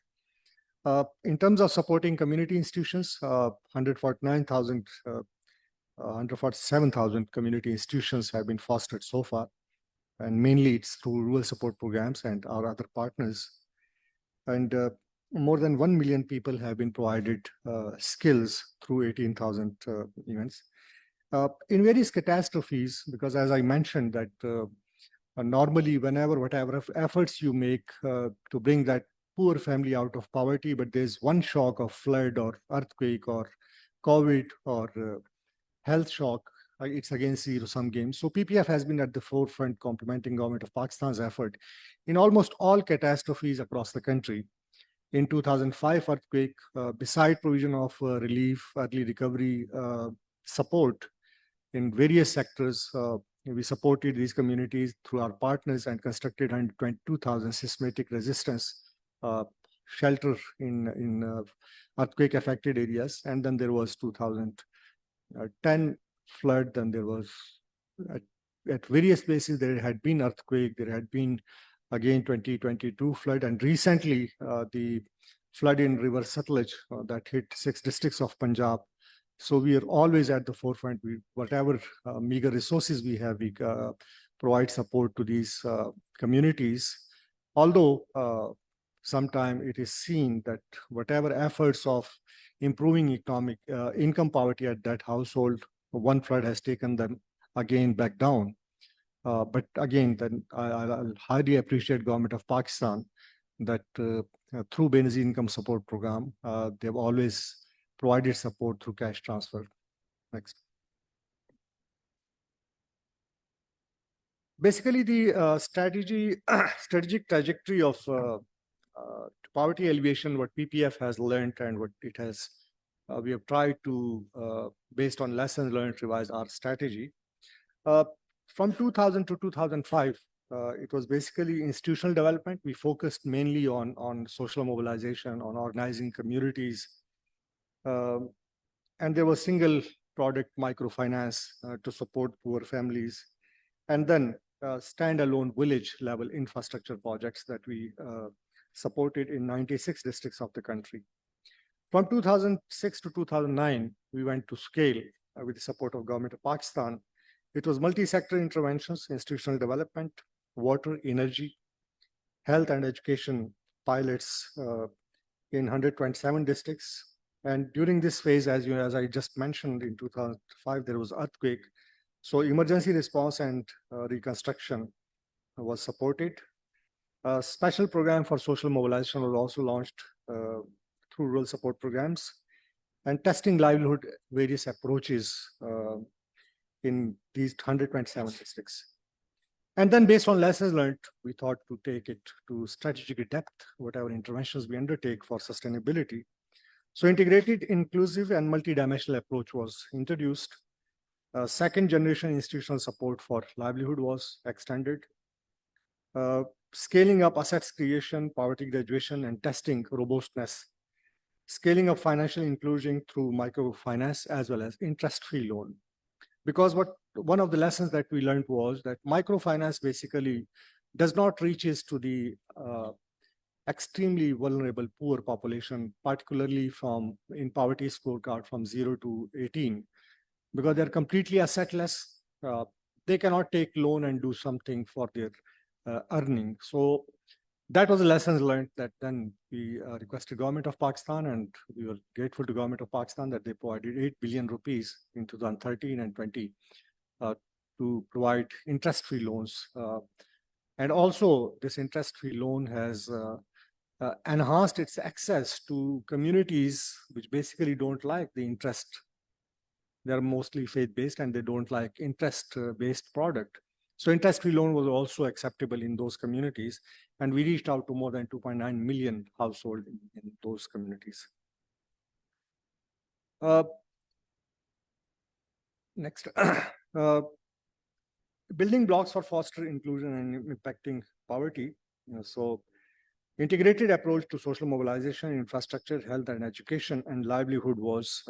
In terms of supporting community institutions, 147,000 community institutions have been fostered so far, and mainly it's through rural support programs and our other partners. And more than 1 million people have been provided skills through 18,000 events. In various catastrophes, because as I mentioned that normally whatever efforts you make to bring that poor family out of poverty, but there's one shock of flood or earthquake or COVID or health shock, it's against zero-sum game. So PPF has been at the forefront complementing Government of Pakistan's effort in almost all catastrophes across the country. In 2005 earthquake, beside provision of relief, early recovery support in various sectors, we supported these communities through our partners and constructed 122,000 seismic resistance shelter in earthquake affected areas. And then there was 2010 flood, then there was at various places there had been earthquake, there had been again 2022 flood, and recently the flood in River Satluj that hit 6 districts of Punjab. So we are always at the forefront. Whatever meager resources we have, we provide support to these communities. Although sometimes it is seen that whatever efforts of improving economic income poverty at that household, one flood has taken them again back down. But again, then I'll highly appreciate Government of Pakistan that through Benazir Income Support Program, they've always provided support through cash transfer. Next. Basically, the strategic trajectory of poverty alleviation, what PPF has learned and what it has, we have tried to, based on lessons learned, revise our strategy. From 2000 to 2005, it was basically institutional development. We focused mainly on social mobilization, on organizing communities. And there was single product microfinance to support poor families. And then standalone village level infrastructure projects that we supported in 96 districts of the country. From 2006 to 2009, we went to scale with the support of Government of Pakistan. It was multi-sector interventions, institutional development, water, energy, health and education pilots in 127 districts. And during this phase, as I just mentioned, in 2005, there was earthquake. So emergency response and reconstruction was supported. A special program for social mobilization was also launched through rural support programs. and testing livelihood various approaches in these 127 districts. And then based on lessons learned, we thought to take it to strategic depth, whatever interventions we undertake for sustainability. So integrated, inclusive, and multidimensional approach was introduced. Second generation institutional support for livelihood was extended. Scaling up assets creation, poverty graduation, and testing robustness. Scaling up financial inclusion through microfinance as well as interest-free loan. Because one of the lessons that we learned was that microfinance basically does not reaches to the extremely vulnerable poor population, particularly in poverty scorecard from 0 to 18, because they're completely assetless. They cannot take loan and do something for their earning. So that was the lessons learned, that then we requested government of Pakistan, and we were grateful to government of Pakistan that they provided 8 billion rupees in 2013 and 20 to provide interest-free loans. And also this interest-free loan has enhanced its access to communities which basically don't like the interest. They're mostly faith-based and they don't like interest-based product. So interest-free loan was also acceptable in those communities. And we reached out to more than 2.9 million households in those communities. Next. Building blocks for foster inclusion and impacting poverty. So integrated approach to social mobilization, infrastructure, health and education, and livelihood was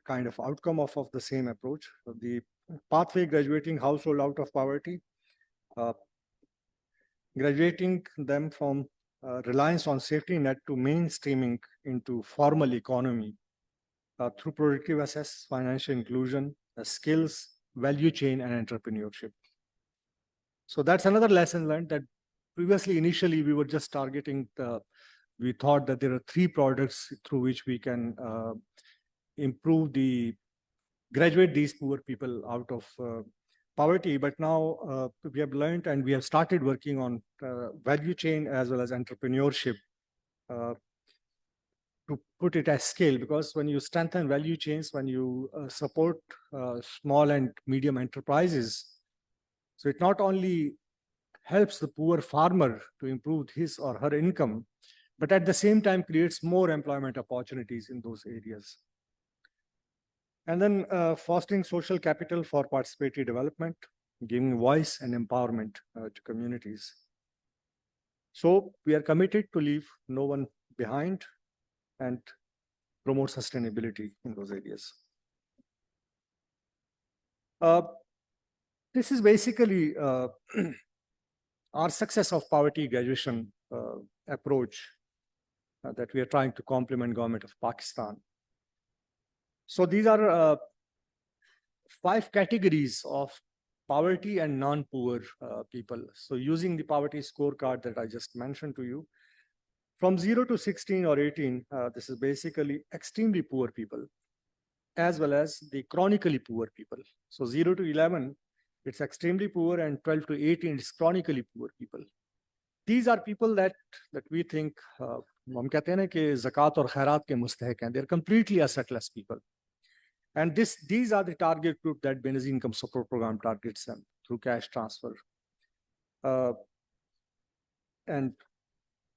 kind of outcome of the same approach. The pathway graduating household out of poverty, graduating them from reliance on safety net to mainstreaming into formal economy through productive access, financial inclusion, skills, value chain, and entrepreneurship. So that's another lesson learned, that previously, initially, we were just targeting we thought that there are 3 products through which we can graduate these poor people out of poverty. But now we have learned and we have started working on value chain as well as entrepreneurship to put it at scale, because when you strengthen value chains, when you support small and medium enterprises, so it not only helps the poor farmer to improve his or her income, but at the same time creates more employment opportunities in those areas. And then fostering social capital for participatory development, giving voice and empowerment to communities. So we are committed to leave no one behind and promote sustainability in those areas. This is basically our success of poverty graduation approach that we are trying to complement government of Pakistan. So these are 5 categories of poverty and non-poor people. So using the poverty scorecard that I just mentioned to you, from 0 to 16 or 18, this is basically extremely poor people, as well as the chronically poor people. So 0 to 11, it's extremely poor, and 12 to 18, it's chronically poor people. These are people that we think, हम कहते हैं ना कि ज़कात और खैरात के मुस्तहिक हैं. They're completely assetless people. And these are the target group that Benazir Income Support Program targets them through cash transfer. And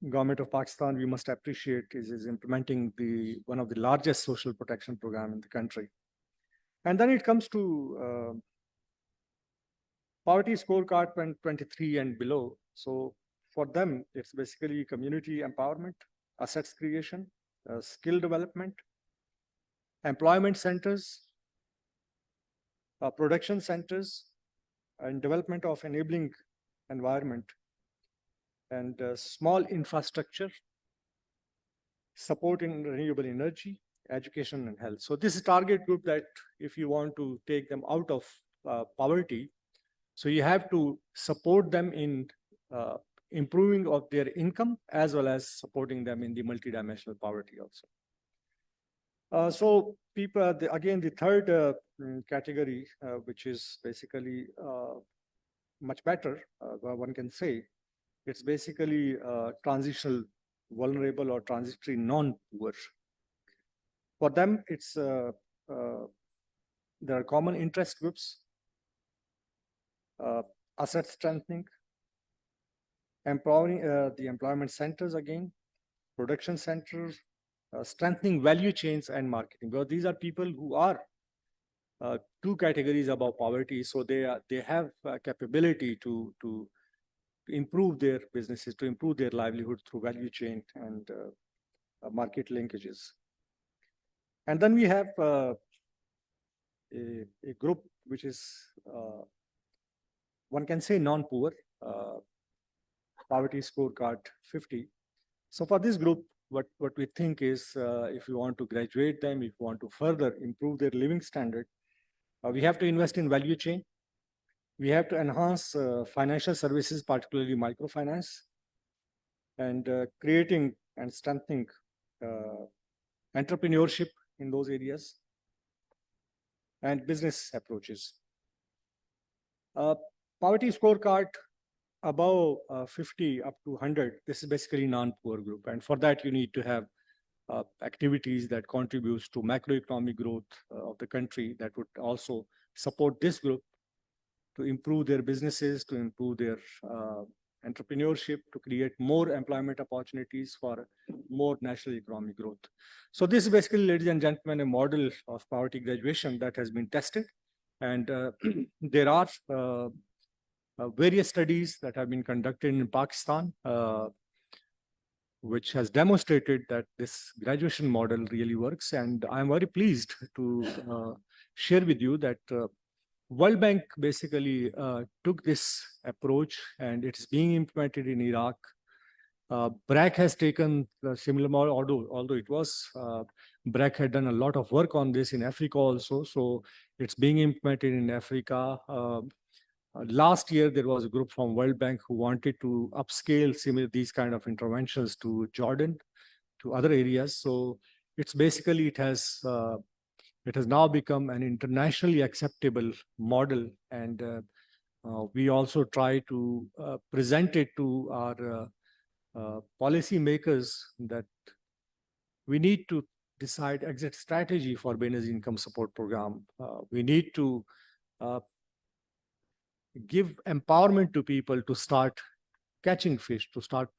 government of Pakistan, we must appreciate, is implementing one of the largest social protection program in the country. And then it comes to poverty scorecard 23 and below. So for them, it's basically community empowerment, assets creation, skill development, employment centers, production centers, and development of enabling environment, and small infrastructure, support in renewable energy, education, and health. So this is target group that if you want to take them out of poverty, so you have to support them in improving of their income, as well as supporting them in the multidimensional poverty also. So people, again, the third category, which is basically much better, one can say, it's basically transitional vulnerable or transitory non-poor. For them, it's there are common interest groups, asset strengthening, empowering the employment centers again, production centers, strengthening value chains and marketing. Because these are people who are two categories above poverty, so they have capability to improve their businesses, to improve their livelihood through value chain and market linkages. And then we have a group which is one can say non-poor, poverty scorecard 50. So for this group, what we think is if you want to graduate them, if you want to further improve their living standard, we have to invest in value chain. We have to enhance financial services, particularly microfinance, and creating and strengthening entrepreneurship in those areas, and business approaches. Poverty scorecard above 50 up to 100, this is basically non-poor group. And for that, you need to have activities that contributes to macroeconomic growth of the country that would also support this group to improve their businesses, to improve their entrepreneurship, to create more employment opportunities for more national economic growth. So this is basically, ladies and gentlemen, a model of poverty graduation that has been tested. And there are various studies that have been conducted in Pakistan, which has demonstrated that this graduation model really works. And I'm very pleased to share with you that World Bank basically took this approach, and it's being implemented in Iraq. BRAC has taken the similar model, although it was, BRAC had done a lot of work on this in Africa also. So it's being implemented in Africa. Last year, there was a group from World Bank who wanted to upscale these kind of interventions to Jordan, to other areas. So it's basically, it has now become an internationally acceptable model. And we also try to present it to our policy makers that we need to decide exit strategy for Benazir income support program. We need to give empowerment to people to start catching fish, to start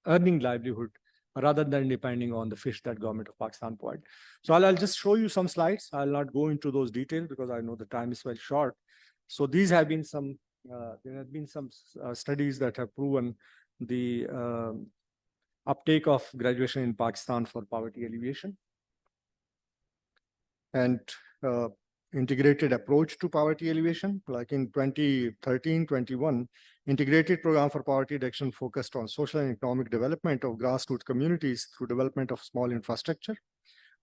earning livelihood, rather than depending on the fish that government of Pakistan provide. So I'll just show you some slides. I'll not go into those details because I know the time is very short. So these have been some, there have been some studies that have proven the uptake of graduation in Pakistan for poverty alleviation. And integrated approach to poverty alleviation, like in 2013-21, integrated program for poverty reduction focused on social and economic development of grassroots communities through development of small infrastructure,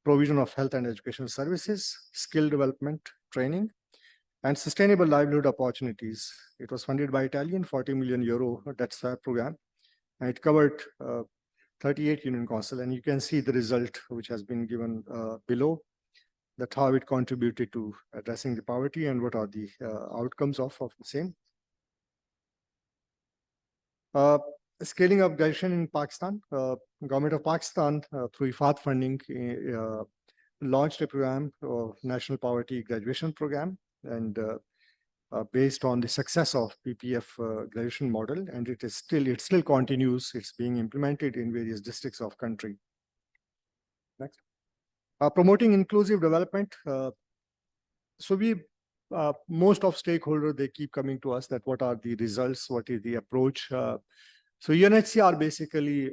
provision of health and education services, skill development, training, and sustainable livelihood opportunities. It was funded by Italian 40 million euro debt swap program, and it covered 38 union council. And you can see the result which has been given below, that how it contributed to addressing the poverty and what are the outcomes of the same. Scaling up graduation in Pakistan, government of Pakistan through IFAD funding launched a program of National Poverty Graduation Program, and based on the success of PPF graduation model, and it still continues. It's being implemented in various districts of country. Next. Promoting inclusive development. So we, most of stakeholders, they keep coming to us that what are the results, what is the approach. So UNHCR basically,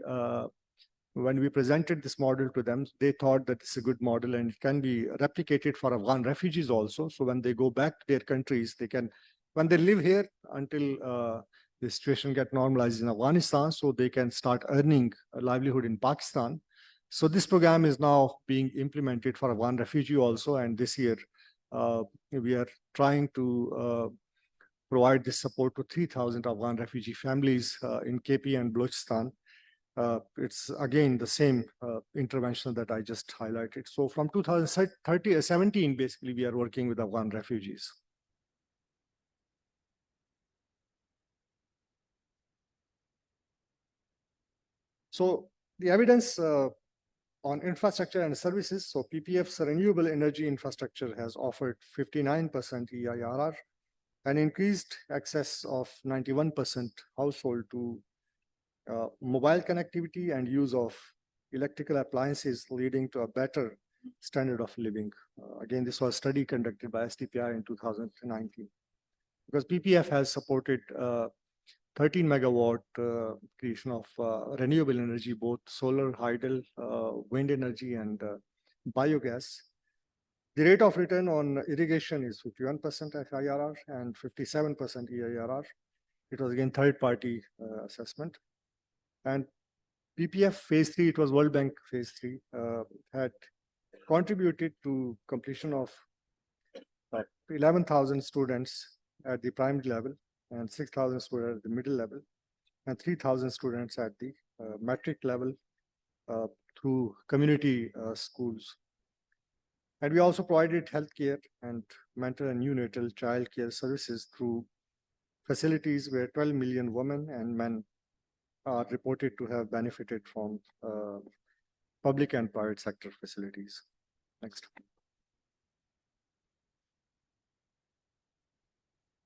when we presented this model to them, they thought that it's a good model and it can be replicated for Afghan refugees also. So when they go back to their countries, they can, when they live here until the situation get normalized in Afghanistan, so they can start earning a livelihood in Pakistan. So this program is now being implemented for Afghan refugee also. And this year, we are trying to provide this support to 3,000 Afghan refugee families in KP and Balochistan. It's again the same intervention that I just highlighted. So from 2017, basically, we are working with Afghan refugees. So the evidence On infrastructure and services, so PPF's renewable energy infrastructure has offered 59% EIRR and increased access of 91% household to mobile connectivity and use of electrical appliances, leading to a better standard of living. Again, this was a study conducted by STPI in 2019. Because PPF has supported 13 megawatt creation of renewable energy, both solar, hydel, wind energy, and biogas. The rate of return on irrigation is 51% FIRR and 57% EIRR. It was again third-party assessment. And PPF phase 3, it was World Bank phase 3, had contributed to completion of 11,000 students at the primary level and 6,000 students at the middle level and 3,000 students at the matric level through community schools. And we also provided healthcare and mental and neonatal child care services through facilities where 12 million women and men are reported to have benefited from public and private sector facilities. Next.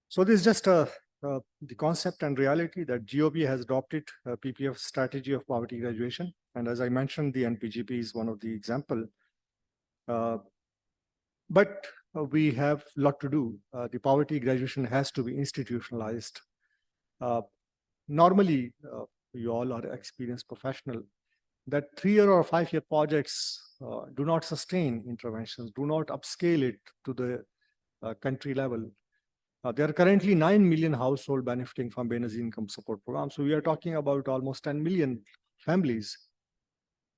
So this is just the concept and reality that GOP has adopted PPF strategy of poverty graduation. And as I mentioned, the NPGP is one of the example. But we have a lot to do. The poverty graduation has to be institutionalized. Normally, you all are experienced professional, that 3-year or 5-year projects do not sustain interventions, do not upscale it to the country level. There are currently 9 million households benefiting from Benazir income support program. So we are talking about almost 10 million families.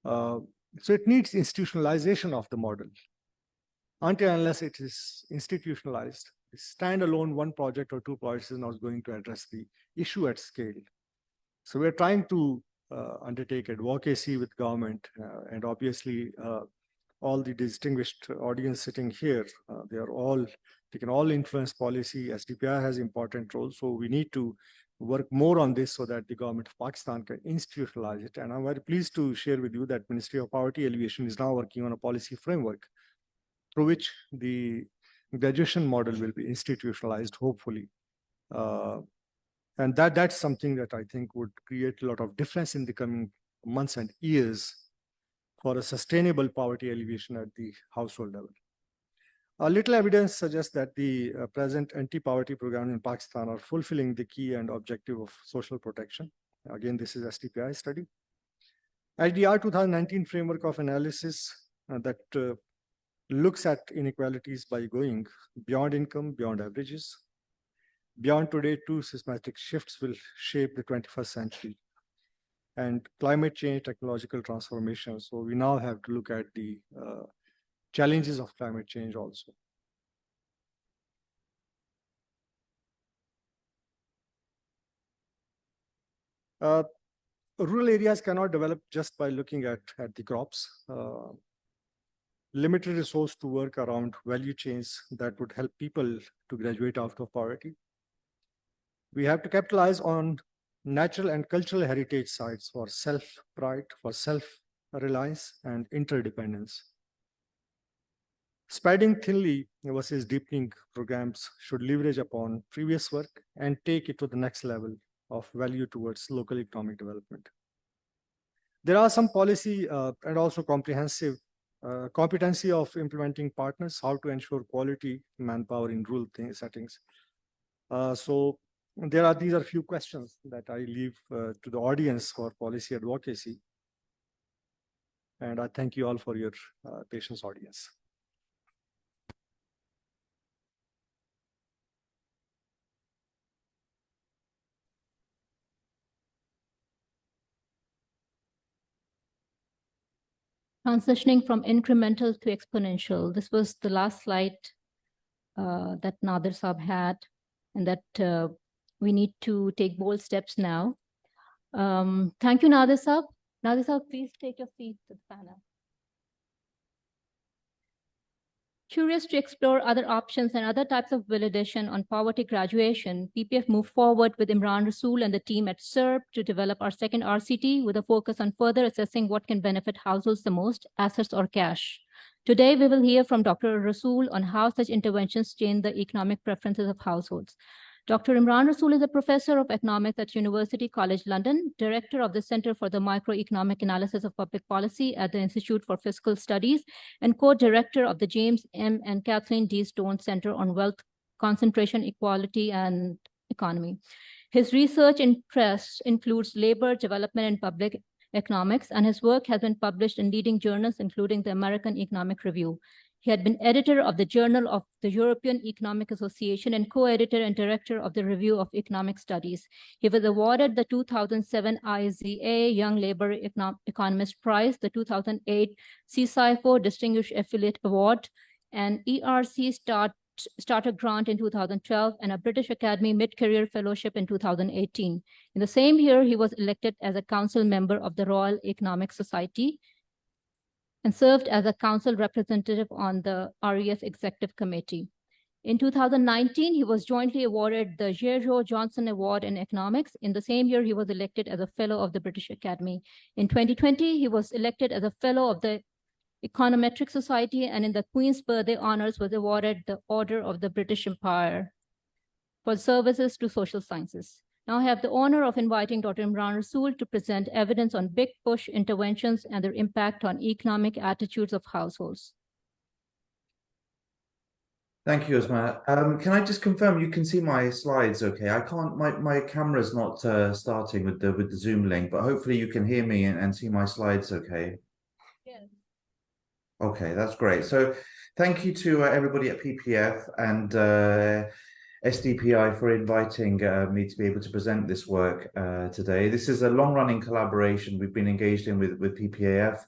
So it needs institutionalization of the model. Until unless it is institutionalized, standalone one project or two projects is not going to address the issue at scale. So we're trying to undertake advocacy with government and obviously all the distinguished audience sitting here, they can all influence policy. SDPI has important role. So we need to work more on this so that the government of Pakistan can institutionalize it. And I'm very pleased to share with you that Ministry of Poverty Alleviation is now working on a policy framework through which the graduation model will be institutionalized, hopefully. And that's something that I think would create a lot of difference in the coming months and years for a sustainable poverty alleviation at the household level. A little evidence suggests that the present anti-poverty programs in Pakistan are fulfilling the key and objective of social protection. Again, this is STPI study. HDR 2019 framework of analysis that looks at inequalities by going beyond income, beyond averages. Beyond today, two systematic shifts will shape the 21st century. And climate change, technological transformation. So we now have to look at the challenges of climate change also. Rural areas cannot develop just by looking at the crops. Limited resource to work around value chains that would help people to graduate out of poverty. We have to capitalize on natural and cultural heritage sites for self-pride, for self-reliance and interdependence. Spreading thinly versus deepening programs should leverage upon previous work and take it to the next level of value towards local economic development. There are some policy and also comprehensive competency of implementing partners, how to ensure quality manpower in rural settings. So these are a few questions that I leave to the audience for policy advocacy. And I thank you all for your patience, audience. Transitioning from incremental to exponential. This was the last slide that Nadir Saab had, and that we need to take bold steps now. Thank you, Nadir Saab. Nadir Saab, please take your seat to the panel. Curious to explore other options and other types of validation on poverty graduation, PPF moved forward with Imran Rasool and the team at SERP to develop our second RCT with a focus on further assessing what can benefit households the most, assets or cash. Today, we will hear from Dr. Rasool on how such interventions change the economic preferences of households. Dr. Imran Rasool is a professor of economics at University College London, director of the Center for the Microeconomic Analysis of Public Policy at the Institute for Fiscal Studies, and co-director of the James M. and Kathleen D. Stone Center on Wealth Concentration, Equality, and Economy. His research interests includes labor, development, and public economics, and his work has been published in leading journals, including the American Economic Review. He had been editor of the Journal of the European Economic Association and co-editor and director of the Review of Economic Studies. He was awarded the 2007 IZA Young Labor Economist Prize, the 2008 CSIFO Distinguished Affiliate Award, and ERC Starter Grant in 2012, and a British Academy Mid-Career Fellowship in 2018. In the same year, he was elected as a council member of the Royal Economic Society and served as a council representative on the RES Executive Committee. In 2019, he was jointly awarded the J. Johnson Award in Economics. In the same year, he was elected as a Fellow of the British Academy. In 2020, he was elected as a Fellow of the Econometric Society, and in the Queen's Birthday Honours was awarded the Order of the British Empire for services to social sciences. Now I have the honor of inviting Dr. Imran Rasool to present evidence on big push interventions and their impact on economic attitudes of households. Thank you, Osma. Can I just confirm you can see my slides okay? I can't, my camera's not starting with the Zoom link, but hopefully you can hear me and see my slides okay. Yes. Okay, that's great. So thank you to everybody at PPF and SDPI for inviting me to be able to present this work today. This is a long-running collaboration we've been engaged in with PPAF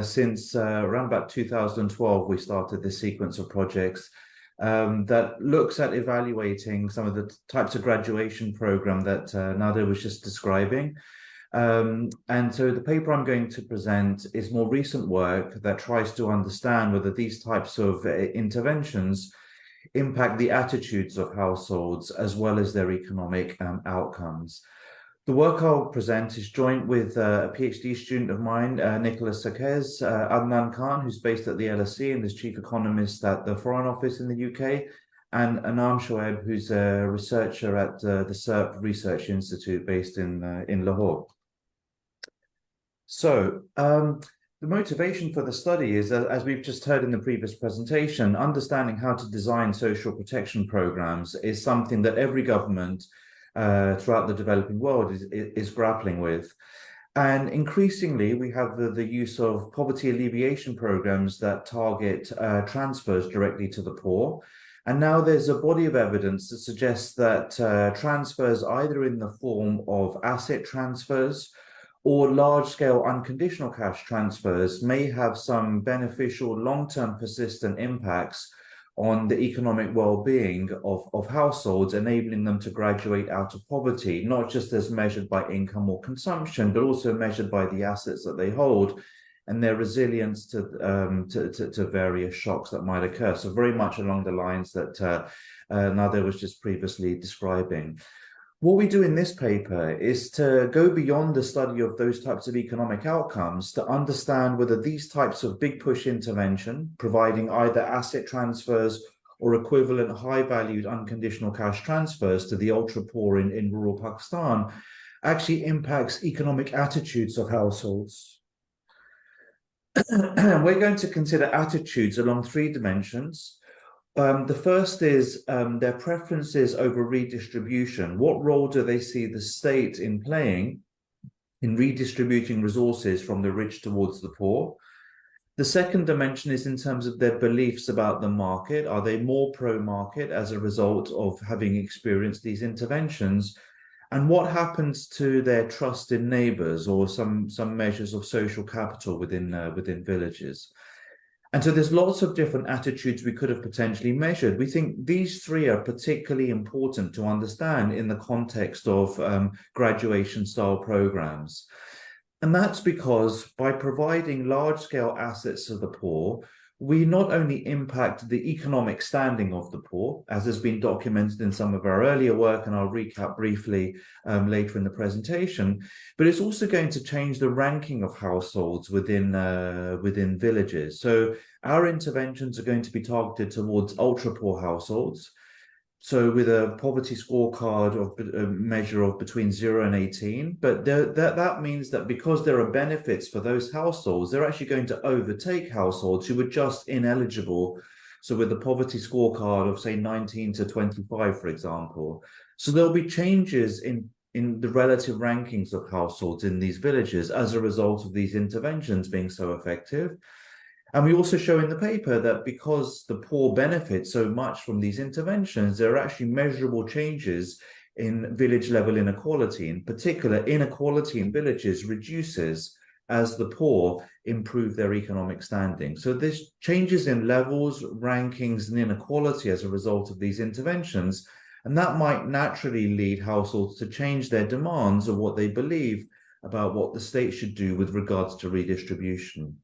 since around about 2012. We started this sequence of projects that looks at evaluating some of the types of graduation program that Nader was just describing. And so the paper I'm going to present is more recent work that tries to understand whether these types of interventions impact the attitudes of households as well as their economic outcomes. The work I'll present is joint with a PhD student of mine, Nicholas Sarkez, Adnan Khan, who's based at the LSE and is chief economist at the Foreign Office in the UK, and Anam Shoaib, who's a researcher at the SERP Research Institute based in Lahore. So, the motivation for the study is, as we've just heard in the previous presentation, understanding how to design social protection programs is something that every government throughout the developing world is grappling with. And increasingly, we have the use of poverty alleviation programs that target transfers directly to the poor. And now there's a body of evidence that suggests that transfers either in the form of asset transfers or large-scale unconditional cash transfers may have some beneficial long-term persistent impacts on the economic well-being of households, enabling them to graduate out of poverty, not just as measured by income or consumption, but also measured by the assets that they hold and their resilience to various shocks that might occur. So very much along the lines that Nader was just previously describing. What we do in this paper is to go beyond the study of those types of economic outcomes to understand whether these types of big push intervention, providing either asset transfers or equivalent high-valued unconditional cash transfers to the ultra-poor in rural Pakistan, actually impacts economic attitudes of households. We're going to consider attitudes along three dimensions. The first is their preferences over redistribution. What role do they see the state in playing in redistributing resources from the rich towards the poor? The second dimension is in terms of their beliefs about the market. Are they more pro-market as a result of having experienced these interventions? And what happens to their trust in neighbors or some measures of social capital within villages? And so there's lots of different attitudes we could have potentially measured. We think these three are particularly important to understand in the context of graduation style programs. And that's because by providing large scale assets to the poor, we not only impact the economic standing of the poor, as has been documented in some of our earlier work, and I'll recap briefly later in the presentation, but it's also going to change the ranking of households within villages. So our interventions are going to be targeted towards ultra-poor households. So with a poverty scorecard of a measure of between 0 and 18, but that means that because there are benefits for those households, they're actually going to overtake households who were just ineligible. So with the poverty scorecard of say 19 to 25, for example. So there'll be changes in the relative rankings of households in these villages as a result of these interventions being so effective. And we also show in the paper that because the poor benefit so much from these interventions, there are actually measurable changes in village level inequality. In particular, inequality in villages reduces as the poor improve their economic standing. So there's changes in levels, rankings, and inequality as a result of these interventions. And that might naturally lead households to change their demands or what they believe about what the state should do with regards to redistribution.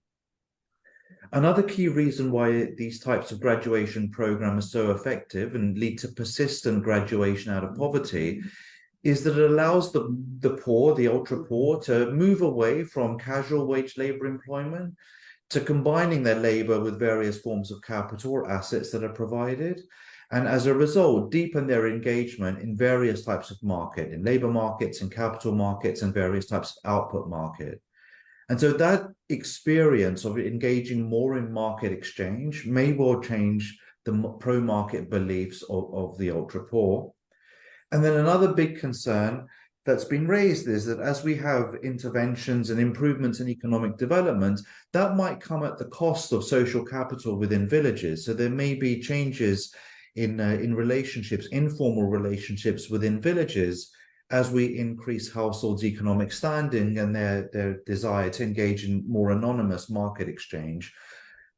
Another key reason why these types of graduation programs are so effective and lead to persistent graduation out of poverty is that it allows the poor, the ultra poor, to move away from casual wage labor employment to combining their labor with various forms of capital or assets that are provided. And as a result, deepen their engagement in various types of market, in labor markets, in capital markets, and various types of output market. And so that experience of engaging more in market exchange may well change the pro-market beliefs of the ultra-poor. And then another big concern that's been raised is that as we have interventions and improvements in economic development, that might come at the cost of social capital within villages. So there may be changes in relationships, informal relationships within villages, as we increase households' economic standing and their desire to engage in more anonymous market exchange.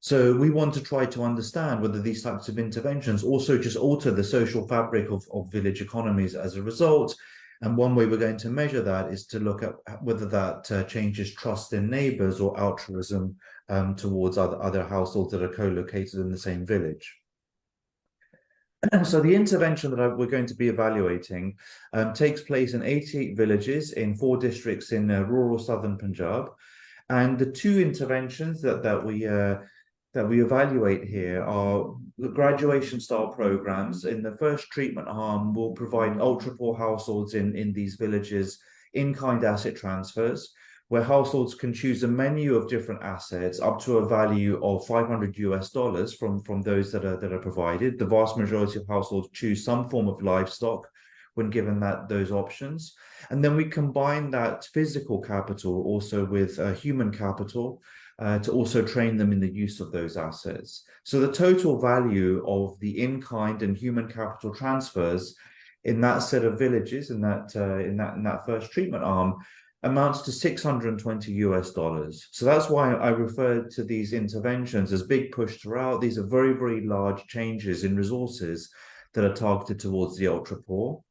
So we want to try to understand whether these types of interventions also just alter the social fabric of village economies as a result. And one way we're going to measure that is to look at whether that changes trust in neighbors or altruism towards other households that are co-located in the same village. So the intervention that we're going to be evaluating takes place in 88 villages in 4 districts in rural southern Punjab. And the 2 interventions that we evaluate here are the graduation style programs. In the first treatment arm, will provide ultra poor households in these villages in-kind asset transfers, where households can choose a menu of different assets up to a value of $500 from those that are provided. The vast majority of households choose some form of livestock when given those options. And then we combine that physical capital also with human capital to also train them in the use of those assets. So the total value of the in-kind and human capital transfers in that set of villages, in that first treatment arm, amounts to $620. So that's why I referred to these interventions as big push throughout. These are very, very large changes in resources that are targeted towards the ultra poor.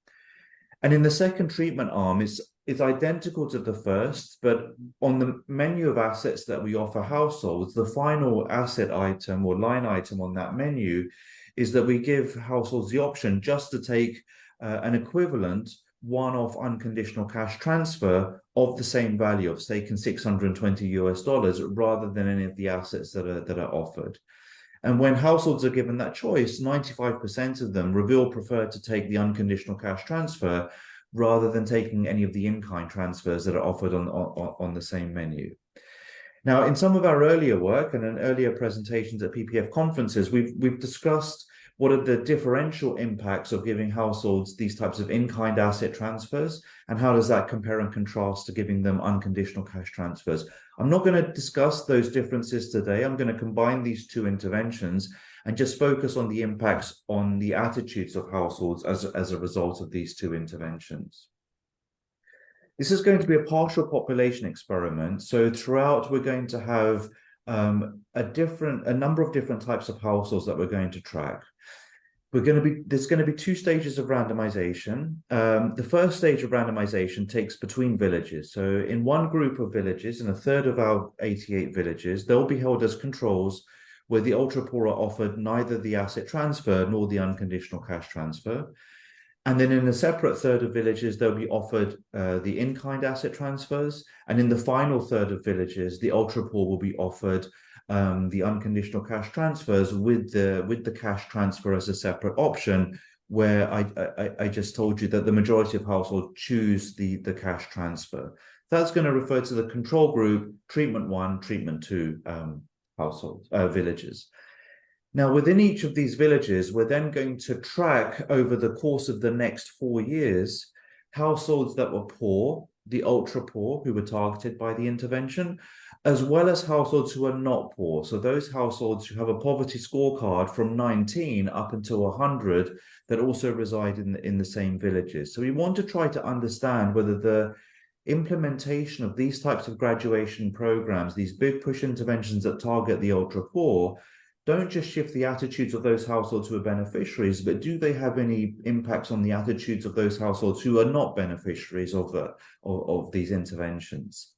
And in the second treatment arm, it's identical to the first, but on the menu of assets that we offer households, the final asset item or line item on that menu is that we give households the option just to take an equivalent one-off unconditional cash transfer of the same value of say $620 rather than any of the assets that are offered. And when households are given that choice, 95% of them prefer to take the unconditional cash transfer rather than taking any of the in-kind transfers that are offered on the same menu. Now, in some of our earlier work and in earlier presentations at PPF conferences, we've discussed what are the differential impacts of giving households these types of in-kind asset transfers, and how does that compare and contrast to giving them unconditional cash transfers? I'm not going to discuss those differences today. I'm going to combine these 2 interventions and just focus on the impacts on the attitudes of households as a result of these 2 interventions. This is going to be a partial population experiment. So throughout, we're going to have a number of different types of households that we're going to track. There's going to be 2 stages of randomization. The first stage of randomization takes between villages. So in one group of villages, in a third of our 88 villages, they'll be held as controls where the ultra-poor are offered neither the asset transfer nor the unconditional cash transfer. And then in a separate third of villages, they'll be offered the in-kind asset transfers. And in the final third of villages, the ultra-poor will be offered the unconditional cash transfers with the cash transfer as a separate option, where I just told you that the majority of households choose the cash transfer. That's going to refer to the control group, treatment 1, treatment 2 households, villages. Now, within each of these villages, we're then going to track over the course of the next 4 years households that were poor, the ultra poor who were targeted by the intervention, as well as households who are not poor. So those households who have a poverty scorecard from 19 up until 100 that also reside in the same villages. So we want to try to understand whether the implementation of these types of graduation programs, these big push interventions that target the ultra poor, don't just shift the attitudes of those households who are beneficiaries, but do they have any impacts on the attitudes of those households who are not beneficiaries of these interventions?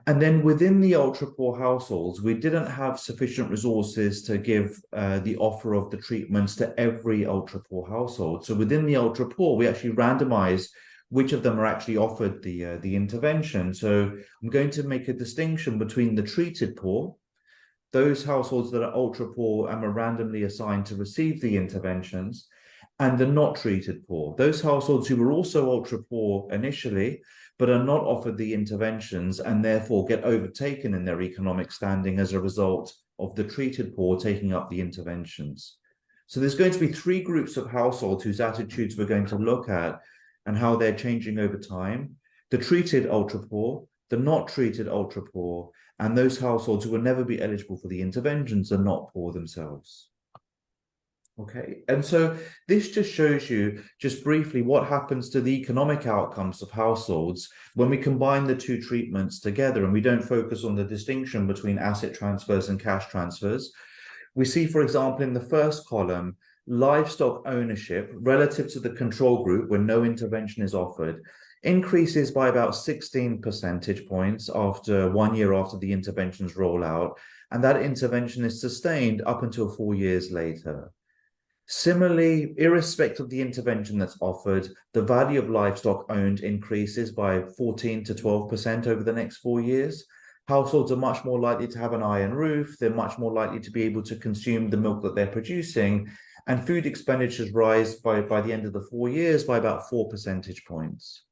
And then within the ultra-poor households, we didn't have sufficient resources to give the offer of the treatments to every ultra-poor household. So within the ultra-poor, we actually randomized which of them are actually offered the intervention. So I'm going to make a distinction between the treated poor, those households that are ultra-poor and were randomly assigned to receive the interventions, and the not treated poor, those households who were also ultra-poor initially, but are not offered the interventions and therefore get overtaken in their economic standing as a result of the treated poor taking up the interventions. So there's going to be 3 groups of households whose attitudes we're going to look at and how they're changing over time: the treated ultra-poor, the not treated ultra-poor, and those households who will never be eligible for the interventions are not poor themselves. Okay, and so this just shows you, just briefly, what happens to the economic outcomes of households when we combine the 2 treatments together and we don't focus on the distinction between asset transfers and cash transfers. We see, for example, in the first column, livestock ownership relative to the control group when no intervention is offered increases by about 16 percentage points after 1 year after the interventions roll out, and that intervention is sustained up until 4 years later. Similarly, irrespective of the intervention that's offered, the value of livestock owned increases by 14 to 12% over the next 4 years. Households are much more likely to have an iron roof, they're much more likely to be able to consume the milk that they're producing, and food expenditures rise by the end of the 4 years by about 4 percentage points.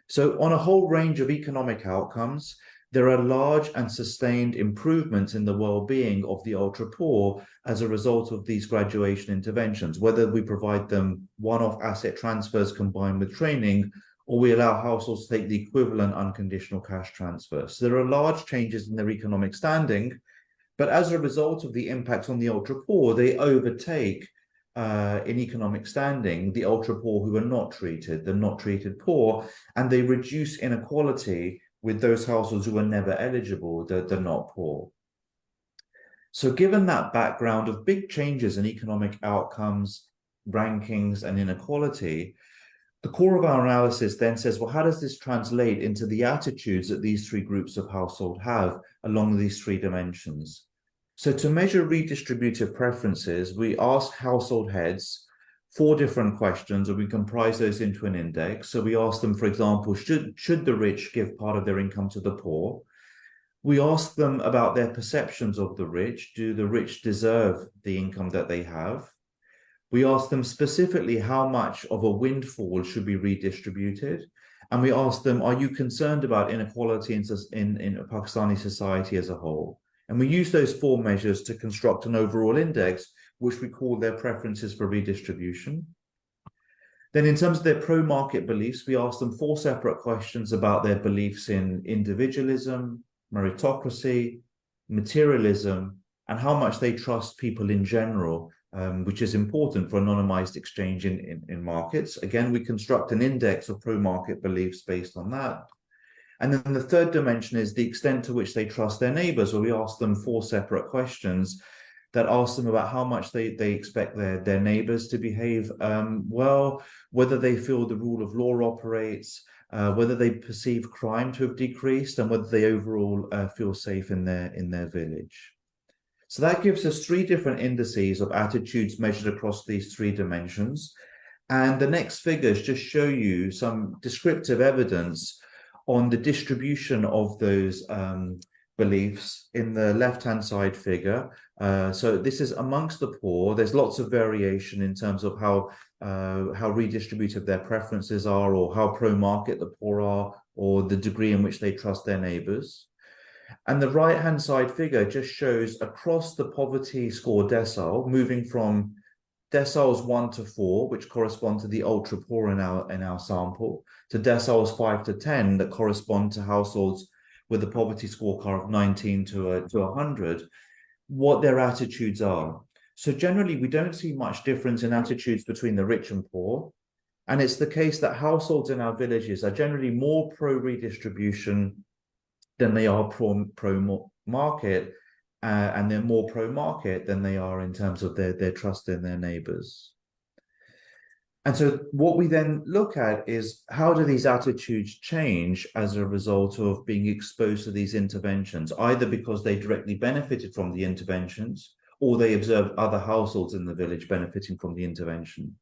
So on a whole range of economic outcomes, there are large and sustained improvements in the well-being of the ultra-poor as a result of these graduation interventions, whether we provide them one-off asset transfers combined with training, or we allow households to take the equivalent unconditional cash transfer. So there are large changes in their economic standing, but as a result of the impacts on the ultra-poor, they overtake in economic standing the ultra-poor who are not treated, the not treated poor, and they reduce inequality with those households who are never eligible, the not poor. So given that background of big changes in economic outcomes, rankings, and inequality, the core of our analysis then says, well, how does this translate into the attitudes that these 3 groups of household have along these 3 dimensions? So to measure redistributive preferences, we ask household heads 4 different questions, and we comprise those into an index. So we ask them, for example, should the rich give part of their income to the poor? We ask them about their perceptions of the rich. Do the rich deserve the income that they have? We ask them specifically how much of a windfall should be redistributed. And we ask them, are you concerned about inequality in Pakistani society as a whole? And we use those 4 measures to construct an overall index, which we call their preferences for redistribution. Then in terms of their pro-market beliefs, we ask them 4 separate questions about their beliefs in individualism, meritocracy, materialism, and how much they trust people in general, which is important for anonymized exchange in markets. Again, we construct an index of pro-market beliefs based on that. And then the third dimension is the extent to which they trust their neighbors, where we ask them 4 separate questions that ask them about how much they expect their neighbors to behave well, whether they feel the rule of law operates, whether they perceive crime to have decreased, and whether they overall feel safe in their village. So that gives us 3 different indices of attitudes measured across these 3 dimensions. And the next figures just show you some descriptive evidence on the distribution of those beliefs in the left-hand side figure. So this is amongst the poor. There's lots of variation in terms of how redistributive their preferences are, or how pro-market the poor are, or the degree in which they trust their neighbors. And the right-hand side figure just shows across the poverty score decile, moving from deciles 1 to 4, which correspond to the ultra poor in our sample, to deciles 5 to 10 that correspond to households with a poverty scorecard of 19 to 100, what their attitudes are. So generally, we don't see much difference in attitudes between the rich and poor. And it's the case that households in our villages are generally more pro-redistribution than they are pro-market, and they're more pro-market than they are in terms of their trust in their neighbors. And so what we then look at is, how do these attitudes change as a result of being exposed to these interventions, either because they directly benefited from the interventions, or they observed other households in the village benefiting from the intervention.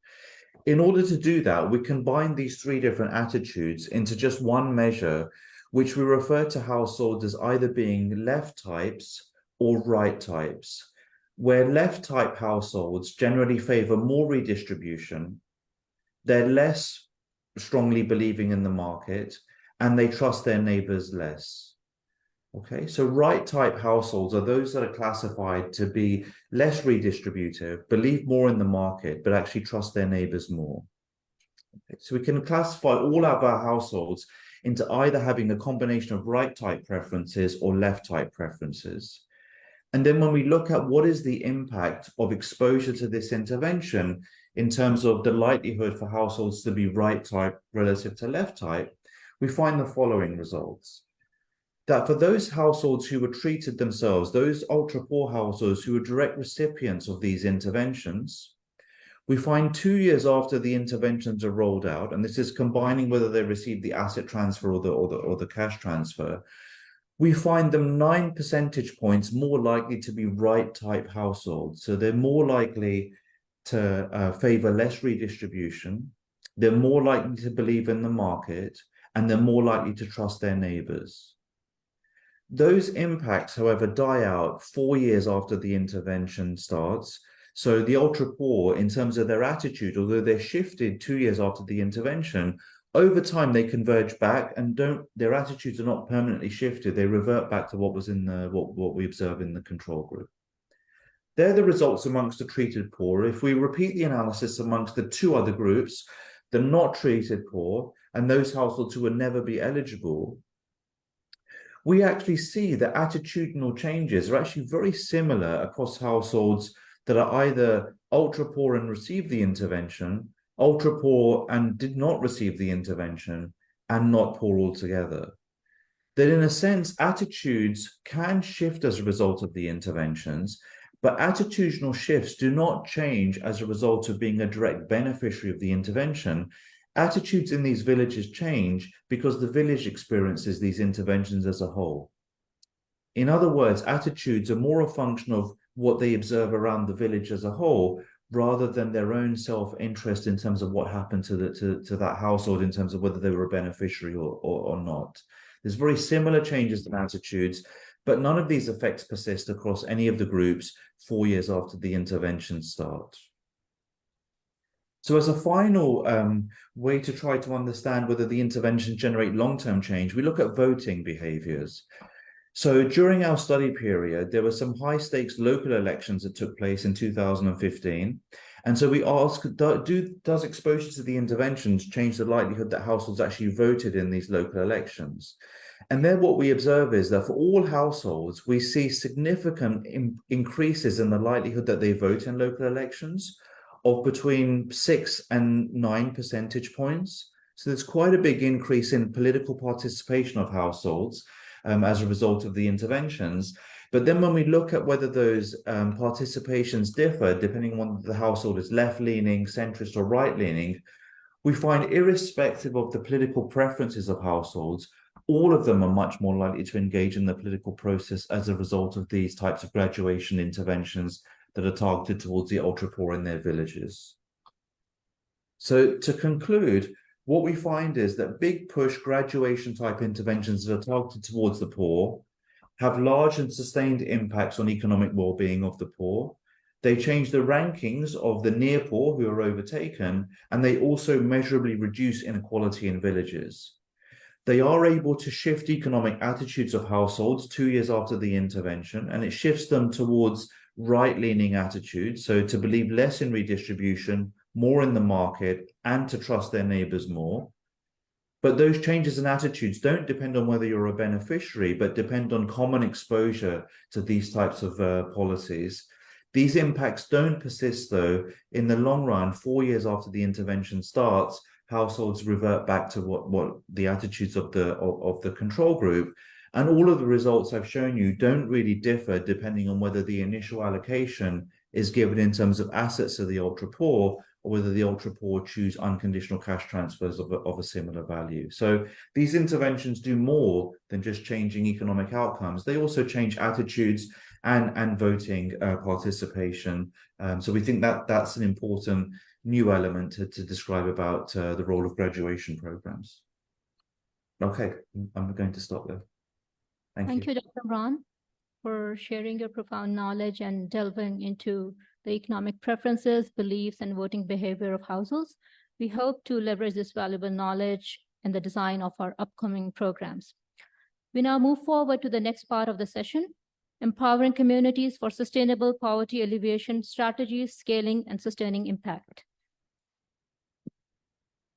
In order to do that, we combine these 3 different attitudes into just one measure, which we refer to households as either being left types or right types, where left type households generally favor more redistribution, they're less strongly believing in the market, and they trust their neighbors less. Okay, so right type households are those that are classified to be less redistributive, believe more in the market, but actually trust their neighbors more. Okay, so we can classify all of our households into either having a combination of right type preferences or left type preferences. And then when we look at what is the impact of exposure to this intervention in terms of the likelihood for households to be right type relative to left type, we find the following results. That for those households who were treated themselves, those ultra poor households who were direct recipients of these interventions, we find 2 years after the interventions are rolled out, and this is combining whether they received the asset transfer or the cash transfer, we find them 9 percentage points more likely to be right type households. So they're more likely to favor less redistribution, they're more likely to believe in the market, and they're more likely to trust their neighbors. Those impacts, however, die out 4 years after the intervention starts. So the ultra poor, in terms of their attitude, although they're shifted 2 years after the intervention, over time they converge back, and their attitudes are not permanently shifted. They revert back to what was in what we observe in the control group. They're the results amongst the treated poor. If we repeat the analysis amongst the 2 other groups, the not treated poor and those households who would never be eligible, we actually see that attitudinal changes are actually very similar across households that are either ultra poor and received the intervention, ultra poor and did not receive the intervention, and not poor altogether. That in a sense, attitudes can shift as a result of the interventions, but attitudinal shifts do not change as a result of being a direct beneficiary of the intervention. Attitudes in these villages change because the village experiences these interventions as a whole. In other words, attitudes are more a function of what they observe around the village as a whole, rather than their own self-interest in terms of what happened to that household, in terms of whether they were a beneficiary or not. There's very similar changes in attitudes, but none of these effects persist across any of the groups 4 years after the intervention start. So as a final way to try to understand whether the interventions generate long-term change, we look at voting behaviors. So during our study period, there were some high-stakes local elections that took place in 2015. And so we asked, does exposure to the interventions change the likelihood that households actually voted in these local elections? And then what we observe is that for all households, we see significant increases in the likelihood that they vote in local elections of between 6 and 9 percentage points. So there's quite a big increase in political participation of households as a result of the interventions. But then when we look at whether those participations differ, depending on whether the household is left-leaning, centrist, or right-leaning, we find irrespective of the political preferences of households, all of them are much more likely to engage in the political process as a result of these types of graduation interventions that are targeted towards the ultra-poor in their villages. So to conclude, what we find is that big push graduation type interventions that are targeted towards the poor have large and sustained impacts on economic well-being of the poor. They change the rankings of the near poor who are overtaken, and they also measurably reduce inequality in villages. They are able to shift economic attitudes of households 2 years after the intervention, and it shifts them towards right-leaning attitudes, so to believe less in redistribution, more in the market, and to trust their neighbors more. But those changes in attitudes don't depend on whether you're a beneficiary, but depend on common exposure to these types of policies. These impacts don't persist, though. In the long run, 4 years after the intervention starts, households revert back to what the attitudes of the control group. And all of the results I've shown you don't really differ depending on whether the initial allocation is given in terms of assets to the ultra-poor, or whether the ultra-poor choose unconditional cash transfers of a similar value. So these interventions do more than just changing economic outcomes. They also change attitudes and voting participation. So we think that that's an important new element to describe about the role of graduation programs. Okay, I'm going to stop there. Thank you. Thank you, Dr. Ron, for sharing your profound knowledge and delving into the economic preferences, beliefs, and voting behavior of households. We hope to leverage this valuable knowledge in the design of our upcoming programs. We now move forward to the next part of the session, empowering communities for sustainable poverty alleviation strategies, scaling, and sustaining impact.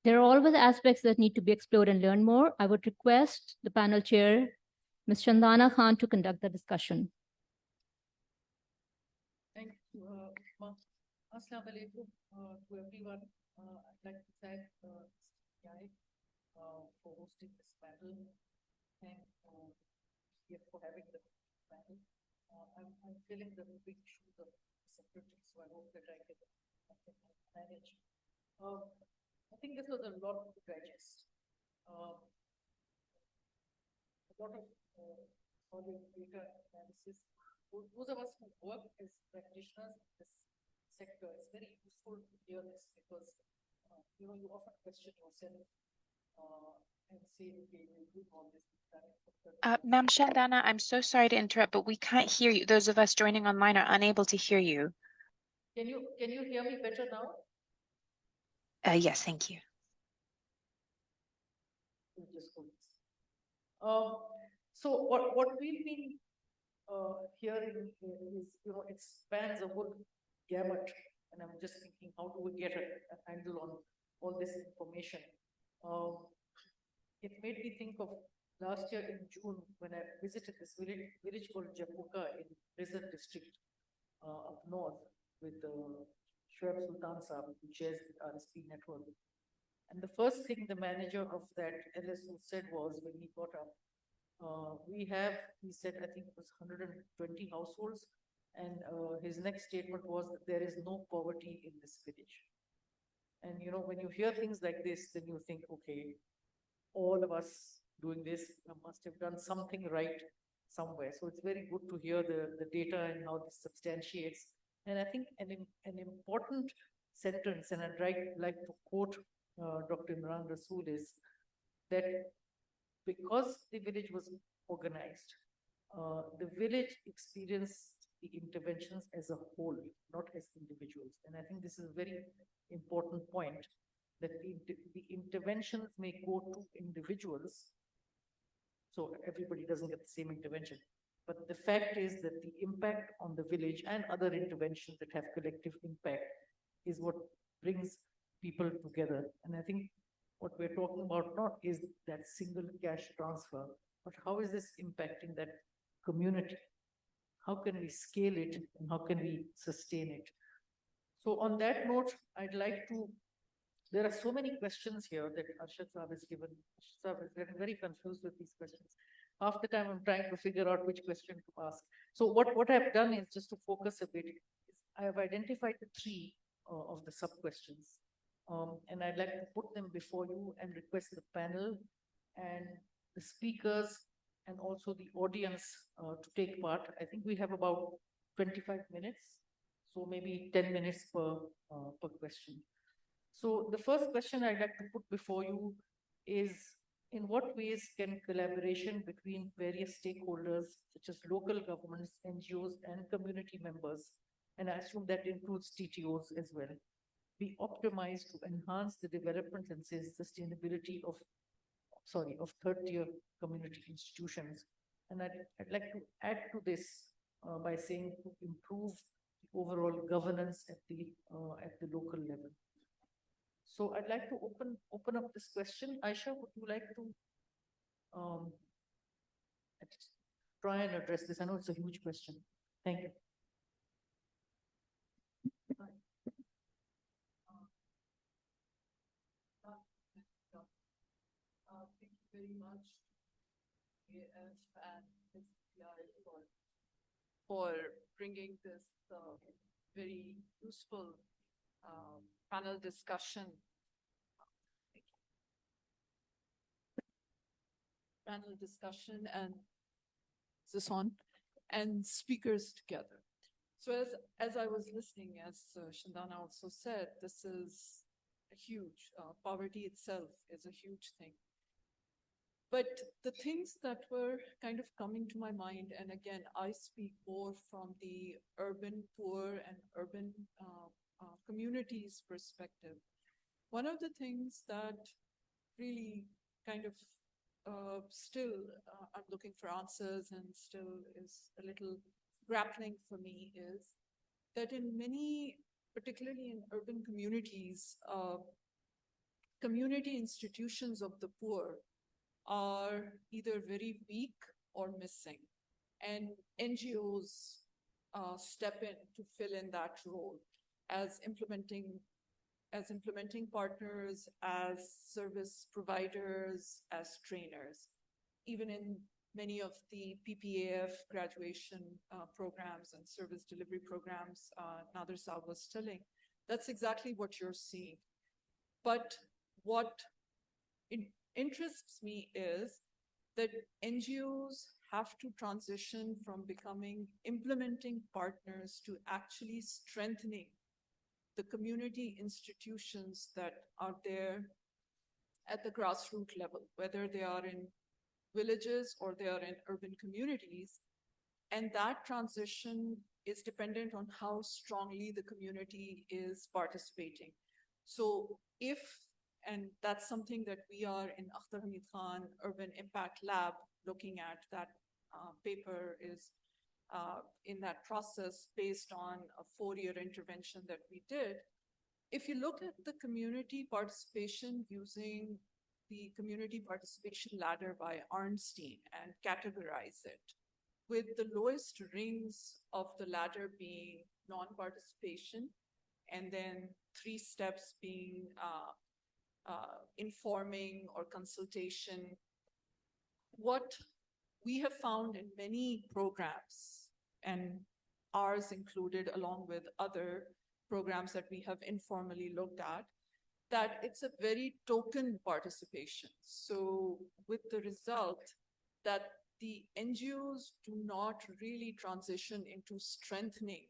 There are always aspects that need to be explored and learn more. I would request the panel chair, Ms. Chandana Khan, to conduct the discussion. Thank you. Assalamu alaikum to everyone. I'd like to thank CI for hosting this panel. Thank you for having the panel. I'm feeling the big shoes of secretary, so I hope that I can manage. I think this was a lot to digest. A lot of solid data analysis. Those of us who work as practitioners in this sector, it's very useful to hear this because you often question yourself and say, okay, we're doing all this. Ma'am Chandana, I'm so sorry to interrupt, but we can't hear you. Those of us joining online are unable to hear you. Can you hear me better now? Yes, thank you. So what we've been hearing is, it spans a whole gamut, and I'm just thinking, how do we get a handle on all this information? It made me think of last year in June when I visited this village called Japuka in Prison District up north with Shoaib Sultan Saab, who chairs the RSP network. And the first thing the manager of that LSU said was, when he got up, he said, I think it was 120 households. And his next statement was that there is no poverty in this village. And, when you hear things like this, then you think, okay, all of us doing this must have done something right somewhere. So it's very good to hear the data and how this substantiates. And I think an important sentence, and I'd like to quote Dr. Imran Rasool, is that because the village was organized, the village experienced the interventions as a whole, not as individuals. And I think this is a very important point, that the interventions may go to individuals, so everybody doesn't get the same intervention. But the fact is that the impact on the village and other interventions that have collective impact is what brings people together. And I think what we're talking about not is that single cash transfer, but how is this impacting that community? How can we scale it and how can we sustain it? So on that note, I'd like to, there are so many questions here that Arshad Saab has given. Arshad Saab is getting very confused with these questions. Half the time I'm trying to figure out which question to ask. So what I've done is, just to focus a bit, I have identified the three of the sub-questions. And I'd like to put them before you and request the panel and the speakers and also the audience to take part. I think we have about 25 minutes, so maybe 10 minutes per question. So the first question I'd like to put before you is, in what ways can collaboration between various stakeholders, such as local governments, NGOs, and community members, and I assume that includes TTOs as well, be optimized to enhance the development and sustainability of third-tier community institutions? And I'd like to add to this by saying to improve the overall governance at the local level. So I'd like to open up this question. Aisha, would you like to try and address this? I know it's a huge question. Thank you. Thank you very much, AF and SPI for bringing this very useful panel discussion. Panel discussion and is this on? And speakers together. So as I was listening, as Shandana also said, this is a huge, poverty itself is a huge thing. But the things that were kind of coming to my mind, and again, I speak more from the urban poor and urban communities perspective. One of the things that really kind of still I'm looking for answers and still is a little grappling for me is that in many, particularly in urban communities, community institutions of the poor are either very weak or missing. And NGOs step in to fill in that role as implementing partners, as service providers, as trainers. Even in many of the PPAF graduation programs and service delivery programs Nader Saab was telling, that's exactly what you're seeing. But what interests me is that NGOs have to transition from becoming implementing partners to actually strengthening the community institutions that are there at the grassroots level, whether they are in villages or they are in urban communities. And that transition is dependent on how strongly the community is participating. So if, and that's something that we are in Akhtar Hamid Khan Urban Impact Lab looking at, that paper is in that process based on a 4-year intervention that we did. If you look at the community participation using the community participation ladder by Arnstein and categorize it, with the lowest rings of the ladder being non-participation, and then 3 steps being informing or consultation. What we have found in many programs, and ours included along with other programs that we have informally looked at, that it's a very token participation. So with the result that the NGOs do not really transition into strengthening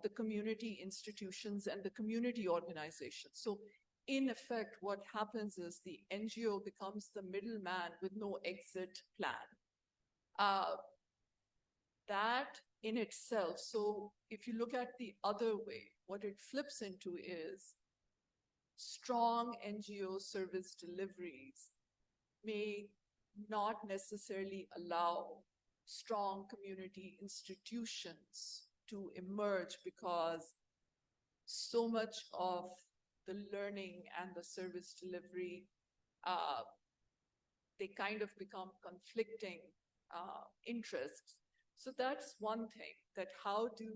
the community institutions and the community organizations. So in effect, what happens is the NGO becomes the middleman with no exit plan. That in itself, so if you look at the other way, what it flips into is strong NGO service deliveries may not necessarily allow strong community institutions to emerge, because so much of the learning and the service delivery, they kind of become conflicting interests. So that's one thing, that how do,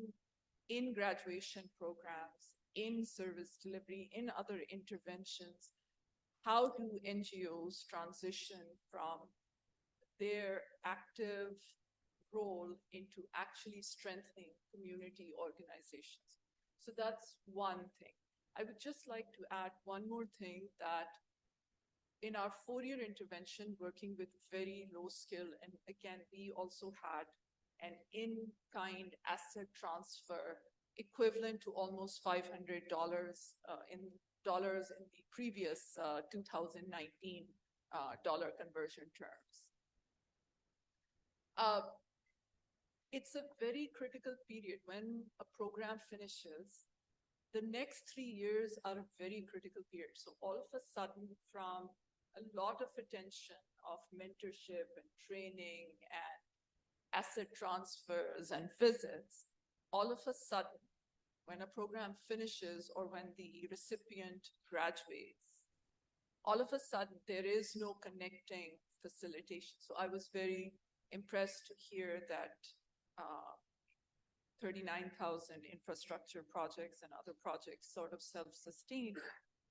in graduation programs, in service delivery, in other interventions, how do NGOs transition from their active role into actually strengthening community organizations? So that's one thing. I would just like to add one more thing, that in our 4-year intervention, working with very low skill, and again, we also had an in-kind asset transfer equivalent to almost $500 in the previous 2019 dollar conversion terms. It's a very critical period when a program finishes. The next 3 years are a very critical period. So all of a sudden, from a lot of attention of mentorship and training and asset transfers and visits, all of a sudden, when a program finishes or when the recipient graduates, all of a sudden there is no connecting facilitation. So I was very impressed to hear that 39,000 infrastructure projects and other projects sort of self-sustained.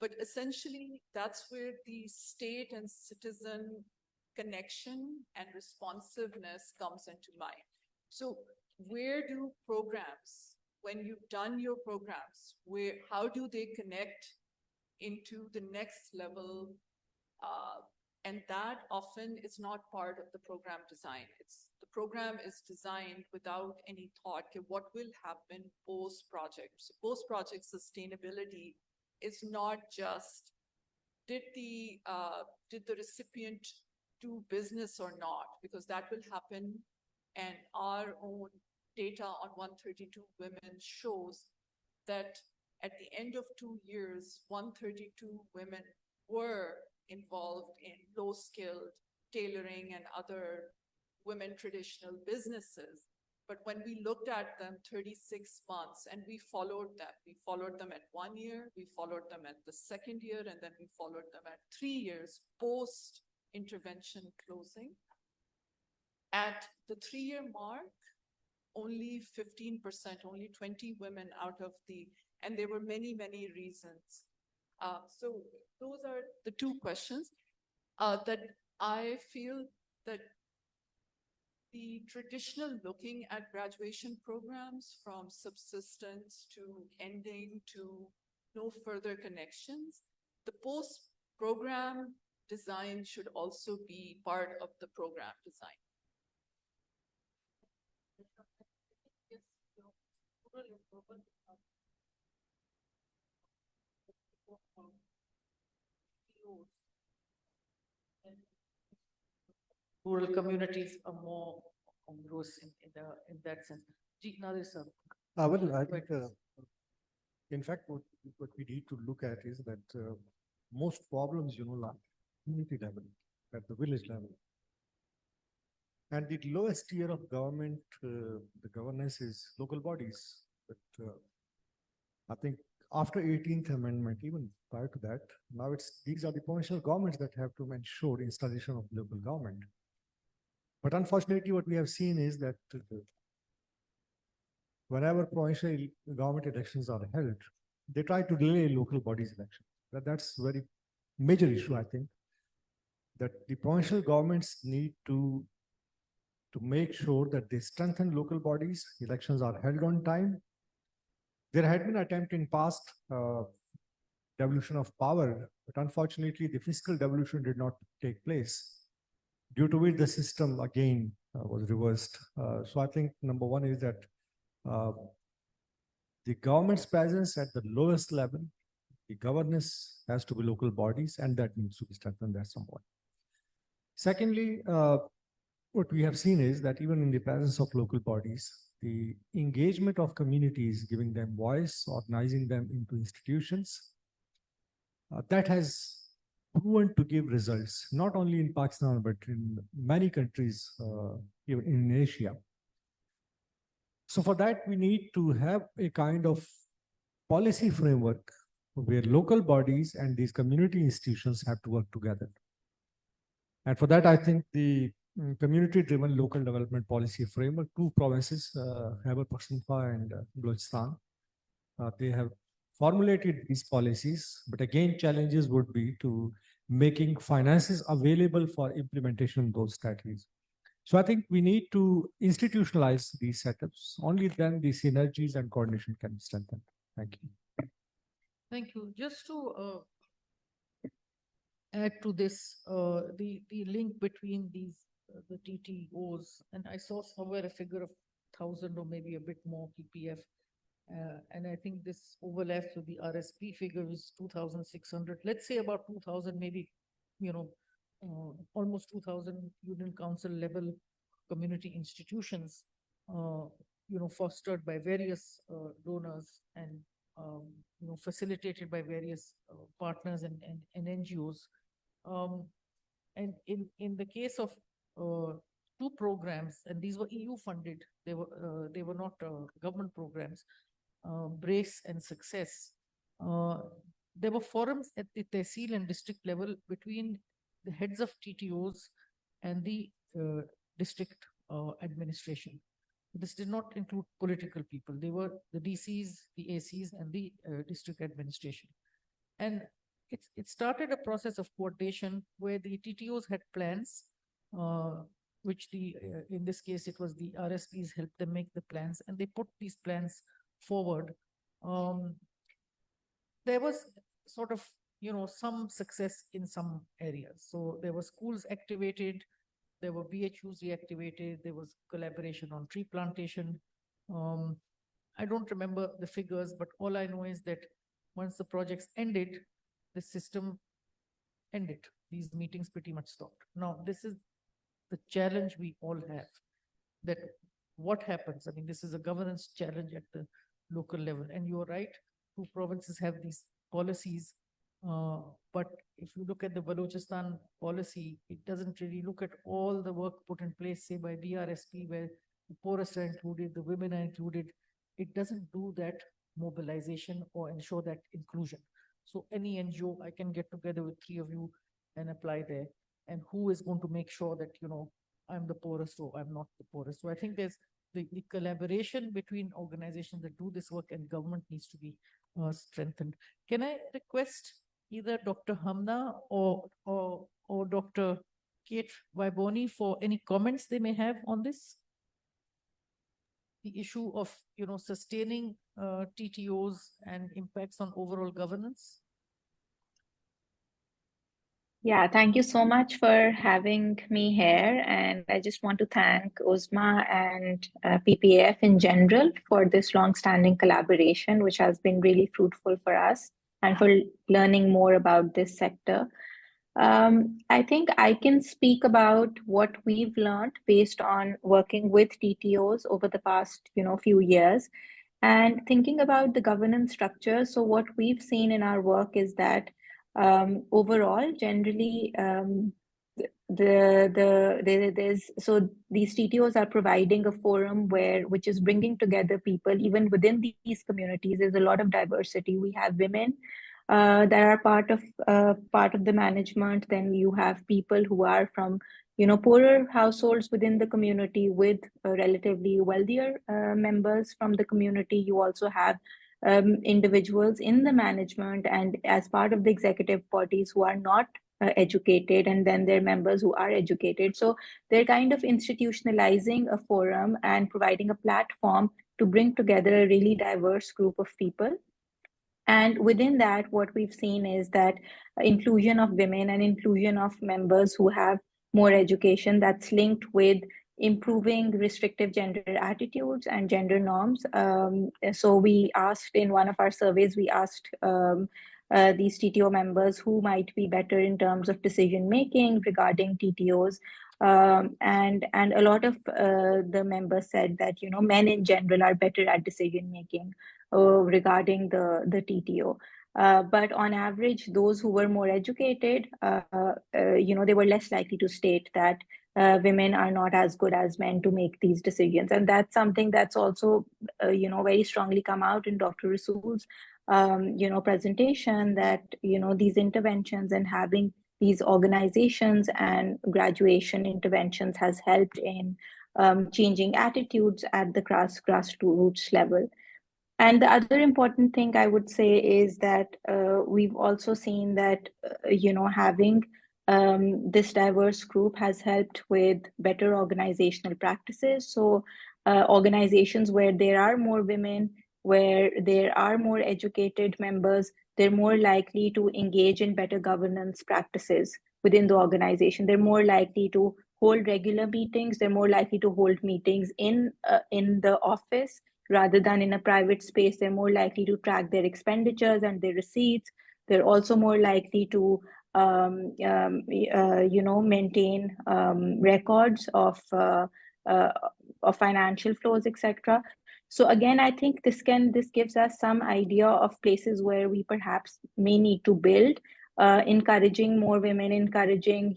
But essentially, that's where the state and citizen connection and responsiveness comes into mind. So where do programs, when you've done your programs, how do they connect into the next level? And that often is not part of the program design. The program is designed without any thought of what will happen post-project. So post-project sustainability is not just did the recipient do business or not, because that will happen. And our own data on 132 women shows that at the end of 2 years, 132 women were involved in low-skilled tailoring and other women traditional businesses. But when we looked at them 36 months and we followed them at 1 year, we followed them at the 2nd year, and then we followed them at 3 years post-intervention closing. At the 3-year mark, only 15%, only 20 women out of and there were many, many reasons. So those are the 2 questions that I feel that the traditional looking at graduation programs from subsistence to ending to no further connections, the post-program design should also be part of the program design. Rural communities are more gross in that sense. Nadir sir. Well, I think, in fact, what we need to look at is that most problems, lie community level, at the village level. And the lowest tier of government, the governance is local bodies. But I think after 18th Amendment, even prior to that, now these are the provincial governments that have to ensure installation of local government. But unfortunately, what we have seen is that whenever provincial government elections are held, they try to delay local bodies election. That's a very major issue, I think, that the provincial governments need to make sure that they strengthen local bodies, elections are held on time. There had been an attempt in past devolution of power, but unfortunately the fiscal devolution did not take place, due to which the system again was reversed. So I think number one is that the government's presence at the lowest level, the governance has to be local bodies, and that needs to be strengthened at some point. Secondly, what we have seen is that even in the presence of local bodies, the engagement of communities, giving them voice, organizing them into institutions, that has proven to give results, not only in Pakistan, but in many countries, even in Asia. So for that, we need to have a kind of policy framework where local bodies and these community institutions have to work together. And for that, I think the community-driven local development policy framework, 2 provinces, Khyber Pakhtunkhwa and Balochistan, they have formulated these policies, but again, challenges would be to making finances available for implementation of those strategies. So I think we need to institutionalize these setups. Only then the synergies and coordination can be strengthened. Thank you. Thank you. Just to add to this the link between these the TTOs, and I saw somewhere a figure of 1,000 or maybe a bit more PPF, and I think this overlaps with the RSP figure is 2,600. Let's say about 2,000, maybe, you know, almost 2,000 Union Council level community institutions, you know, fostered by various donors and you know, facilitated by various partners and NGOs. And in the case of two programs, and these were EU funded, they were not government programs, Brace and Success. There were forums at the tehsil and district level between the heads of TTOs and the district administration. This did not include political people. They were the DCs, the ACs, and the district administration. And it started a process of coordination where the TTOs had plans, which in this case, it was the RSPs helped them make the plans, and they put these plans forward. There was sort of, you know, some success in some areas. So there were schools activated, there were BHUs reactivated, there was collaboration on tree plantation. I don't remember the figures, but all I know is that once the projects ended, the system ended. These meetings pretty much stopped. Now, this is the challenge we all have, that what happens? I mean, this is a governance challenge at the local level. And you're right, two provinces have these policies. But if you look at the Balochistan policy, it doesn't really look at all the work put in place, say by BRSP, where the poorest are included, the women are included. It doesn't do that mobilization or ensure that inclusion. So any NGO, I can get together with three of you and apply there. And who is going to make sure that, you know, I'm the poorest or I'm not the poorest? So I think there's the collaboration between organizations that do this work and government needs to be strengthened. Can I request either Dr. Hamna or Dr. Kate Viboni for any comments they may have on this? The issue of, you know, sustaining TTOs and impacts on overall governance? Yeah, thank you so much for having me here. And I just want to thank USMA and PPF in general for this long-standing collaboration, which has been really fruitful for us and for learning more about this sector. I think I can speak about what we've learned based on working with TTOs over the past, you know, few years and thinking about the governance structure. So what we've seen in our work is that overall, generally, so these TTOs are providing a forum which is bringing together people even within these communities. There's a lot of diversity. We have women that are part of the management. Then you have people who are from, you know, poorer households within the community with relatively wealthier members from the community. You also have individuals in the management and as part of the executive bodies who are not educated, and then their members who are educated. So they're kind of institutionalizing a forum and providing a platform to bring together a really diverse group of people. And within that, what we've seen is that inclusion of women and inclusion of members who have more education, that's linked with improving restrictive gender attitudes and gender norms. So we asked in one of our surveys, we asked these TTO members who might be better in terms of decision making regarding TTOs. And a lot of the members said that, you know, men in general are better at decision making regarding the TTO. But on average, those who were more educated, you know, they were less likely to state that women are not as good as men to make these decisions. And that's something that's also, you know, very strongly come out in Dr. Rasool's, you know, presentation, that, you know, these interventions and having these organizations and graduation interventions has helped in changing attitudes at the grassroots level. And the other important thing I would say is that we've also seen that, you know, having this diverse group has helped with better organizational practices. So organizations where there are more women, where there are more educated members, they're more likely to engage in better governance practices within the organization. They're more likely to hold regular meetings. They're more likely to hold meetings in the office rather than in a private space. They're more likely to track their expenditures and their receipts. They're also more likely to maintain records of financial flows, etc. So again, I think this gives us some idea of places where we perhaps may need to build, encouraging more women, encouraging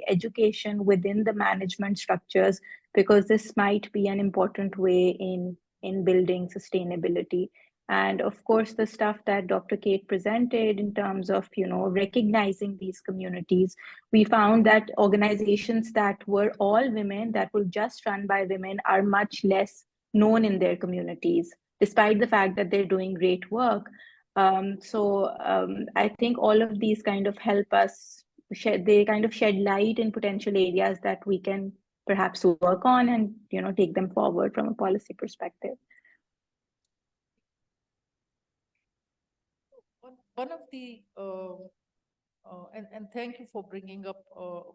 education within the management structures, because this might be an important way in building sustainability. And of course, the stuff that Dr. Kate presented in terms of recognizing these communities, we found that organizations that were all women, that were just run by women, are much less known in their communities, despite the fact that they're doing great work. I think all of these kind of help us they kind of shed light in potential areas that we can perhaps work on and take them forward from a policy perspective. One of the and thank you for bringing up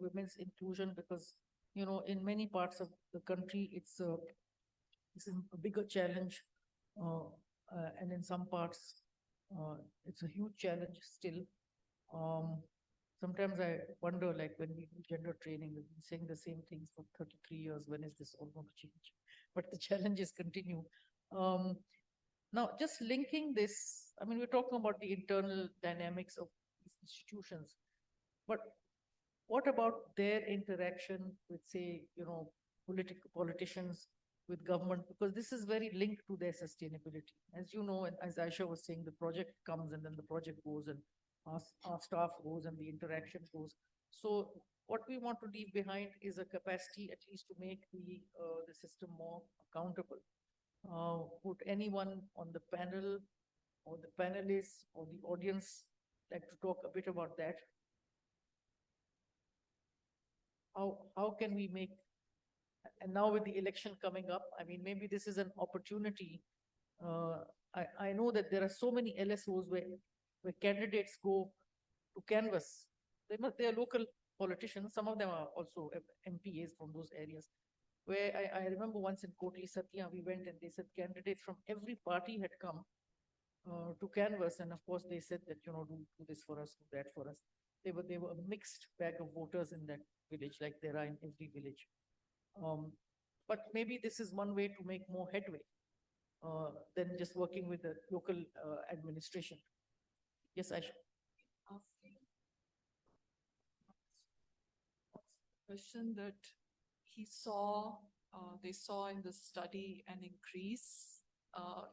women's inclusion, because in many parts of the country it's a bigger challenge, and in some parts it's a huge challenge still. Sometimes I wonder, like when we do gender training, we've been saying the same things for 33 years. When is this all going to change? But the challenges continue. Now, just linking this, I mean, we're talking about the internal dynamics of these institutions, but what about their interaction with, say, politicians, with government? Because this is very linked to their sustainability. As you know, and as Aisha was saying, the project comes and then the project goes, and our staff goes and the interaction goes. So what we want to leave behind is a capacity at least to make the system more accountable. Would anyone on the panel or the panelists or the audience like to talk a bit about that? How can we make, and now with the election coming up, I mean, maybe this is an opportunity. I know that there are so many LSOs where candidates go to canvass. They are local politicians. Some of them are also MPAs from those areas. Where I remember once in Kotli Satya, we went and they said candidates from every party had come to canvass, and of course they said that do this for us, do that for us. They were a mixed bag of voters in that village, like there are in every village. But maybe this is one way to make more headway than just working with the local administration. Yes, Aisha. Question that they saw in the study an increase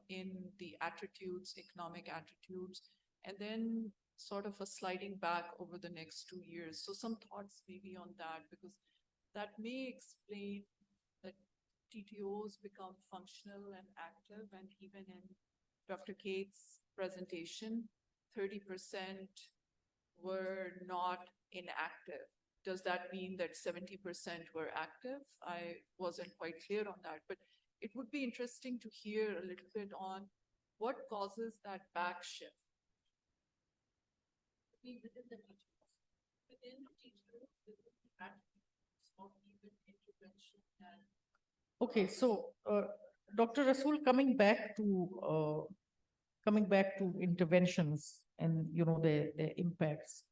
in the attitudes, economic attitudes, and then sort of a sliding back over the next 2 years. So some thoughts maybe on that, because that may explain that TTOs become functional and active, and even in Dr. Kate's presentation, 30% were not inactive. Does that mean that 70% were active? I wasn't quite clear on that, but it would be interesting to hear a little bit on what causes that back shift. Within the teachers, of even intervention and. Okay, so Dr. Rasool, coming back to interventions and their impacts.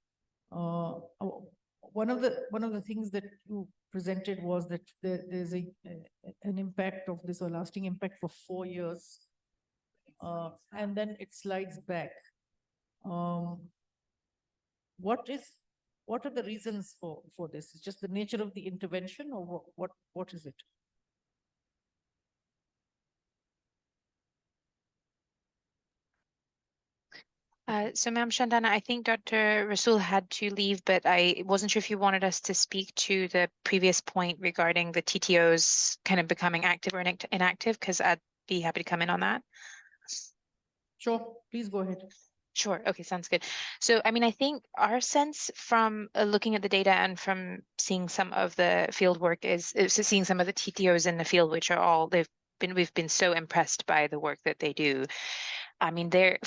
One of the things that you presented was that there's an impact of this, or lasting impact for 4 years, and then it slides back. What are the reasons for this? It's just the nature of the intervention, or what is it? So, Ma'am Chandana, I think Dr. Rasool had to leave, but I wasn't sure if you wanted us to speak to the previous point regarding the TTOs kind of becoming active or inactive, because I'd be happy to come in on that. Sure, please go ahead. Sure. Okay, sounds good. So, I mean, I think our sense from looking at the data and from seeing some of the field work is seeing some of the TTOs in the field, which are all we've been so impressed by the work that they do. I mean, they're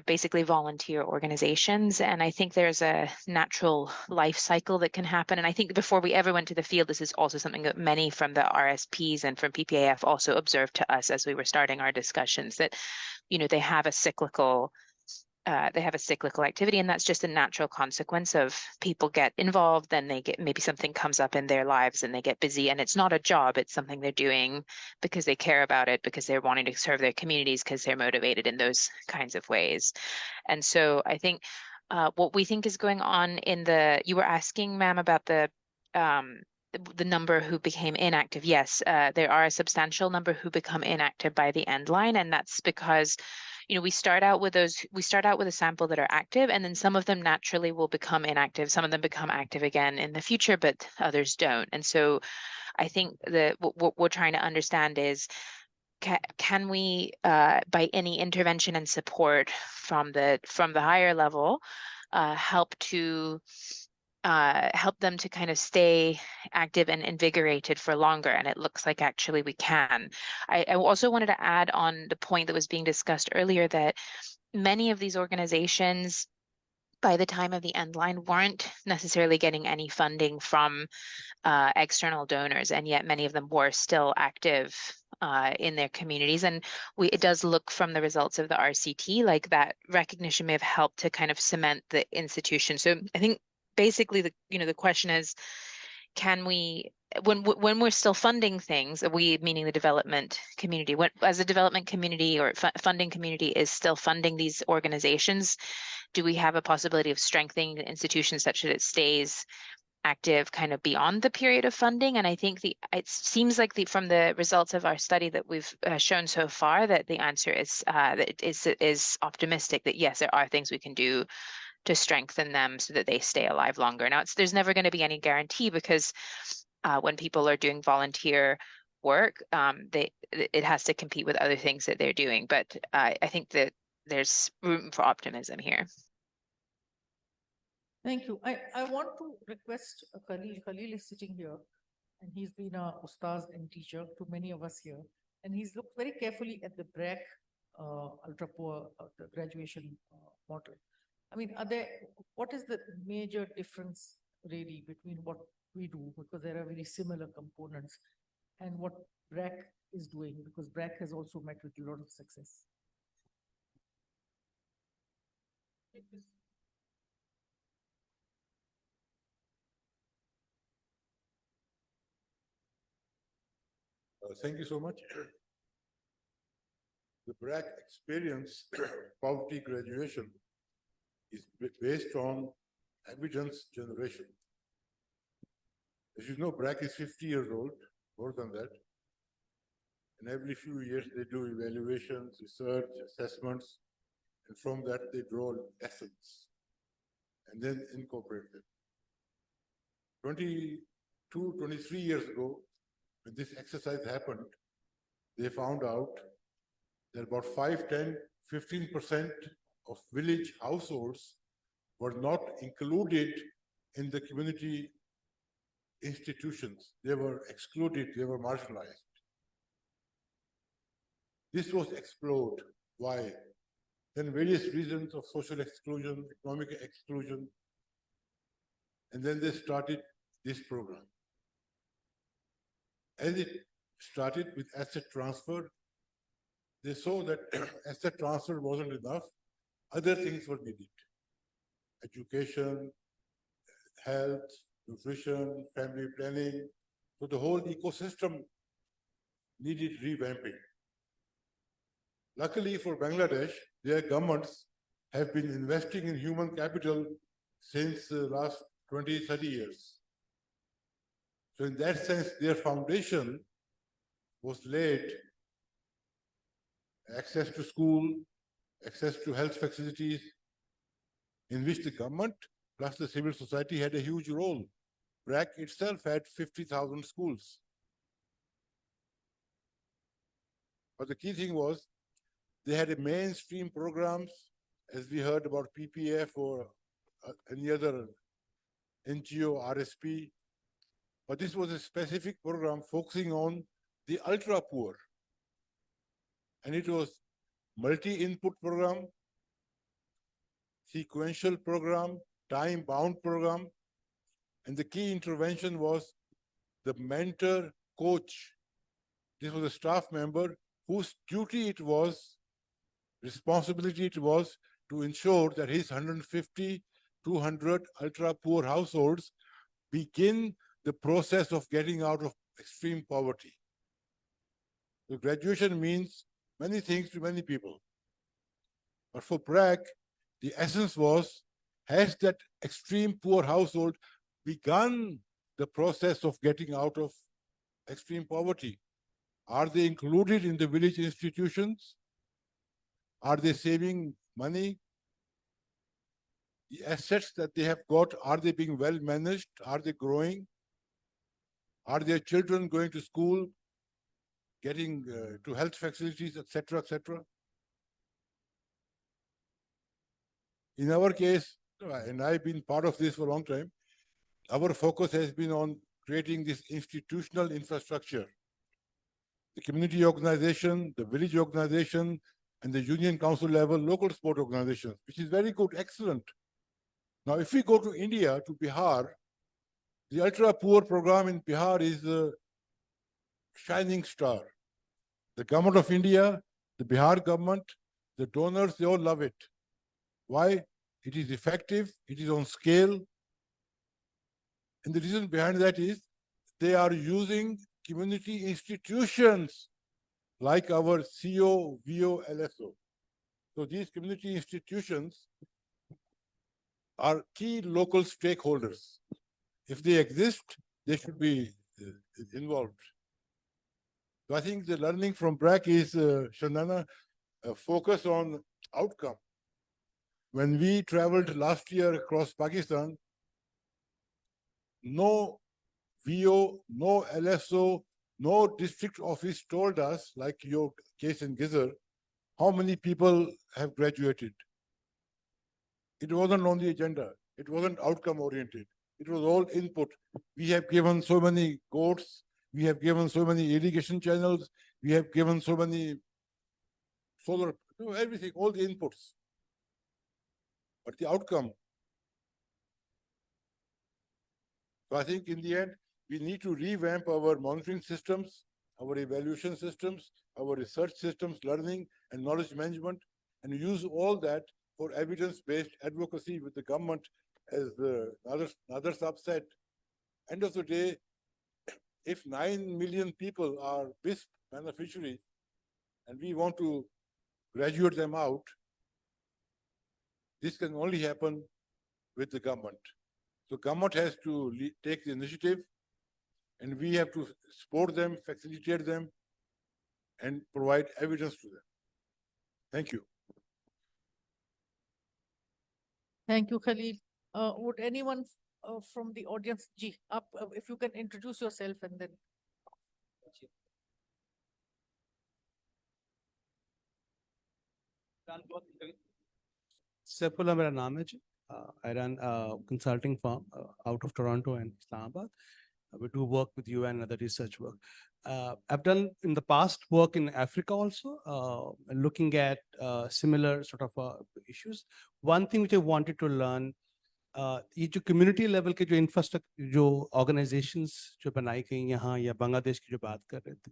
basically volunteer organizations, and I think there's a natural life cycle that can happen. And I think before we ever went to the field, this is also something that many from the RSPs and from PPAF also observed to us as we were starting our discussions, that, they have a cyclical activity, and that's just a natural consequence of people get involved, then they get, maybe something comes up in their lives and they get busy, and it's not a job, it's something they're doing because they care about it, because they're wanting to serve their communities, because they're motivated in those kinds of ways. And so I think what we think is going on you were asking, ma'am, about the number who became inactive. Yes, there are a substantial number who become inactive by the end line, and that's because we start out with a sample that are active, and then some of them naturally will become inactive. Some of them become active again in the future, but others don't. And so I think that what we're trying to understand is, can we, by any intervention and support from the higher level, help them to kind of stay active and invigorated for longer? And it looks like actually we can. I also wanted to add on the point that was being discussed earlier, that many of these organizations, by the time of the end line, weren't necessarily getting any funding from external donors, and yet many of them were still active in their communities. And it does look from the results of the RCT like that recognition may have helped to kind of cement the institution. So I think basically the question is, can we, when we're still funding things, we, meaning the development community, as a development community or funding community is still funding these organizations, do we have a possibility of strengthening the institution such that it stays active kind of beyond the period of funding? And I think it seems like from the results of our study that we've shown so far, that the answer is that is optimistic, that yes, there are things we can do to strengthen them so that they stay alive longer. Now, there's never going to be any guarantee, because when people are doing volunteer work, it has to compete with other things that they're doing. But I think that there's room for optimism here. Thank you. I want to request Khalil. Khalil is sitting here, and he's been a ustaz and teacher to many of us here. And he's looked very carefully at the BRAC ultra poor the graduation model. I mean, what is the major difference really between what we do, because there are very similar components, and what BRAC is doing, because BRAC has also met with a lot of success? Thank you so much. The BRAC experience, poverty graduation, is based on evidence generation. As you know, BRAC is 50 years old, more than that. And every few years they do evaluations, research, assessments, and from that they draw lessons and then incorporate them. 22, 23 years ago, when this exercise happened, they found out that about 5, 10, 15% of village households were not included in the community institutions. They were excluded, they were marginalized. This was explored. Why? Then various reasons of social exclusion, economic exclusion, and then they started this program. As it started with asset transfer, they saw that asset transfer wasn't enough. Other things were needed. Education, health, nutrition, family planning. So the whole ecosystem needed revamping. Luckily for Bangladesh, their governments have been investing in human capital since the last 20, 30 years. So in that sense, their foundation was laid. Access to school, access to health facilities, in which the government plus the civil society had a huge role. BRAC itself had 50,000 schools. But the key thing was, they had a mainstream programs, as we heard about PPF or any other NGO, RSP. But this was a specific program focusing on the ultra poor. And it was multi-input program, sequential program, time-bound program, and the key intervention was the mentor coach. This was a staff member whose duty it was, responsibility it was to ensure that his 150, 200 ultra-poor households begin the process of getting out of extreme poverty. So graduation means many things to many people. But for BRAC, the essence was, has that extreme poor household begun the process of getting out of extreme poverty? Are they included in the village institutions? Are they saving money? The assets that they have got, are they being well managed? Are they growing? Are their children going to school, getting to health facilities, etc., etc.? In our case, and I've been part of this for a long time, our focus has been on creating this institutional infrastructure. The community organization, the village organization, and the union council level local sport organizations, which is very good, excellent. Now, if we go to India, to Bihar, the ultra-poor program in Bihar is a shining star. The government of India, the Bihar government, the donors, they all love it. Why? It is effective, it is on scale. And the reason behind that is they are using community institutions like our CO, VO, LSO. So these community institutions are key local stakeholders. If they exist, they should be involved. So I think the learning from BRAC is, Chandana, focus on outcome. When we traveled last year across Pakistan, no VO, no LSO, no district office told us, like your case in Gizar, how many people have graduated. It wasn't on the agenda. It wasn't outcome oriented. It was all input. We have given so many goats. We have given so many irrigation channels. We have given so many solar, everything, all the inputs. But the outcome. So I think in the end, we need to revamp our monitoring systems, our evaluation systems, our research systems, learning and knowledge management, and use all that for evidence-based advocacy with the government, as another subset. End of the day, if 9 million people are BISP beneficiaries, and we want to graduate them out, this can only happen with the government. So government has to take the initiative, and we have to support them, facilitate them, and provide evidence to them. Thank you. Thank you, Khalil. Would anyone from the audience, if you can introduce yourself and then. Saifullah मेरा नाम है जी. I run a consulting firm out of Toronto and Islamabad. We do work with UN and other research work. I've done in the past work in Africa also, looking at similar sort of issues. One thing which I wanted to learn, ये जो community level के जो infrastructure, जो organizations जो बनाई गई यहाँ या बांग्लादेश की जो बात कर रहे थे,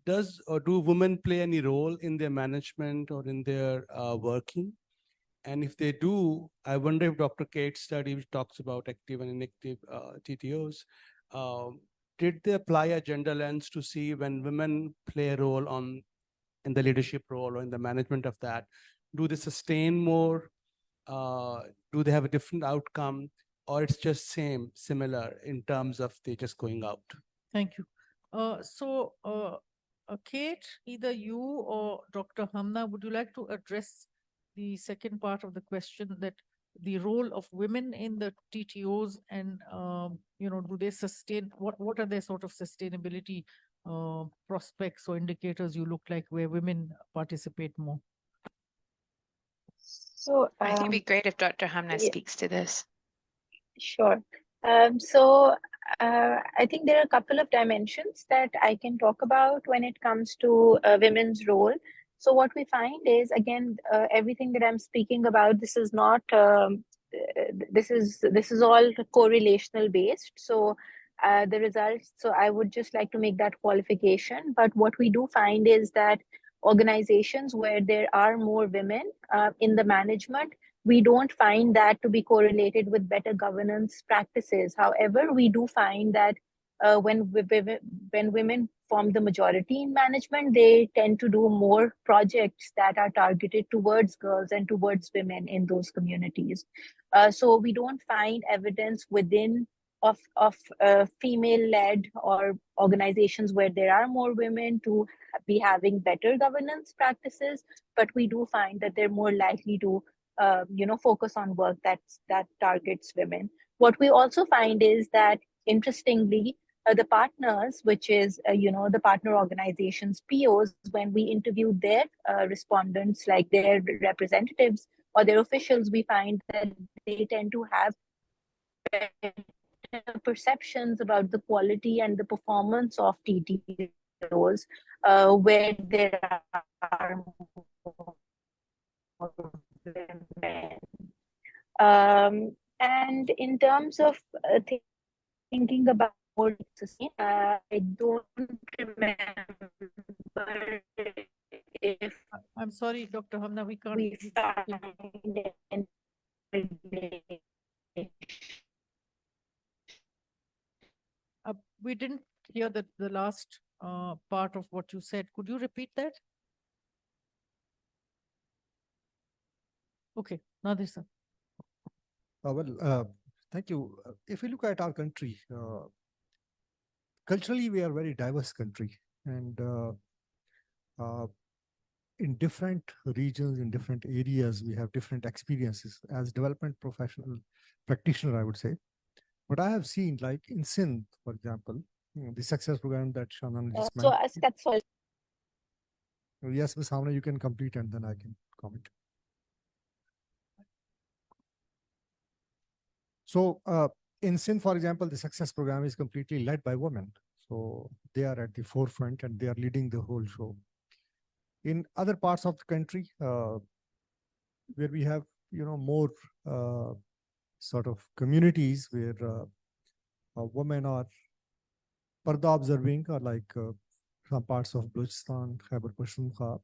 does or do women play any role in their management or in their working? And if they do, I wonder if Dr. Kate's study, which talks about active and inactive TTOs, did they apply a gender lens to see when women play a role in the leadership role or in the management of that? Do they sustain more? Do they have a different outcome? Or it's just similar in terms of they just going out? Thank you. Kate, either you or Dr. Hamna, would you like to address the second part of the question, that the role of women in the TTOs, and do they sustain, what are their sort of sustainability prospects or indicators you look like where women participate more? So I think it'd be great if Dr. Hamna yeah. speaks to this. Sure. I think there are a couple of dimensions that I can talk about when it comes to women's role. So what we find is, again, everything that I'm speaking about, this is not, this is all correlational based. So the results, so I would just like to make that qualification. But what we do find is that organizations where there are more women in the management, we don't find that to be correlated with better governance practices. However, we do find that when women form the majority in management, they tend to do more projects that are targeted towards girls and towards women in those communities. So we don't find evidence within of female-led or organizations where there are more women to be having better governance practices, but we do find that they're more likely to focus on work that targets women. What we also find is that, interestingly, the partners, which is the partner organizations, POs, when we interviewed their respondents, like their representatives or their officials, we find that they tend to have better perceptions about the quality and the performance of TTOs, where there are more women. And in terms of thinking about more I don't remember if I'm sorry, Dr. Hamna, we can't. we find any we didn't hear the last part of what you said. Could you repeat that? Okay, Nadir sir. Thank you. If you look at our country, culturally, we are a very diverse country. And in different regions, in different areas, we have different experiences. As development professional practitioner, I would say. What I have seen, like in Sindh, for example, the success program that Shannon just so mentioned. that's all. Yes, Ms. Hamna, you can complete and then I can comment. So in Sindh, for example, the success program is completely led by women. So they are at the forefront and they are leading the whole show. In other parts of the country, where we have, more sort of communities where women are parda observing, or like some parts of Balochistan, Khyber Pakhtunkhwa.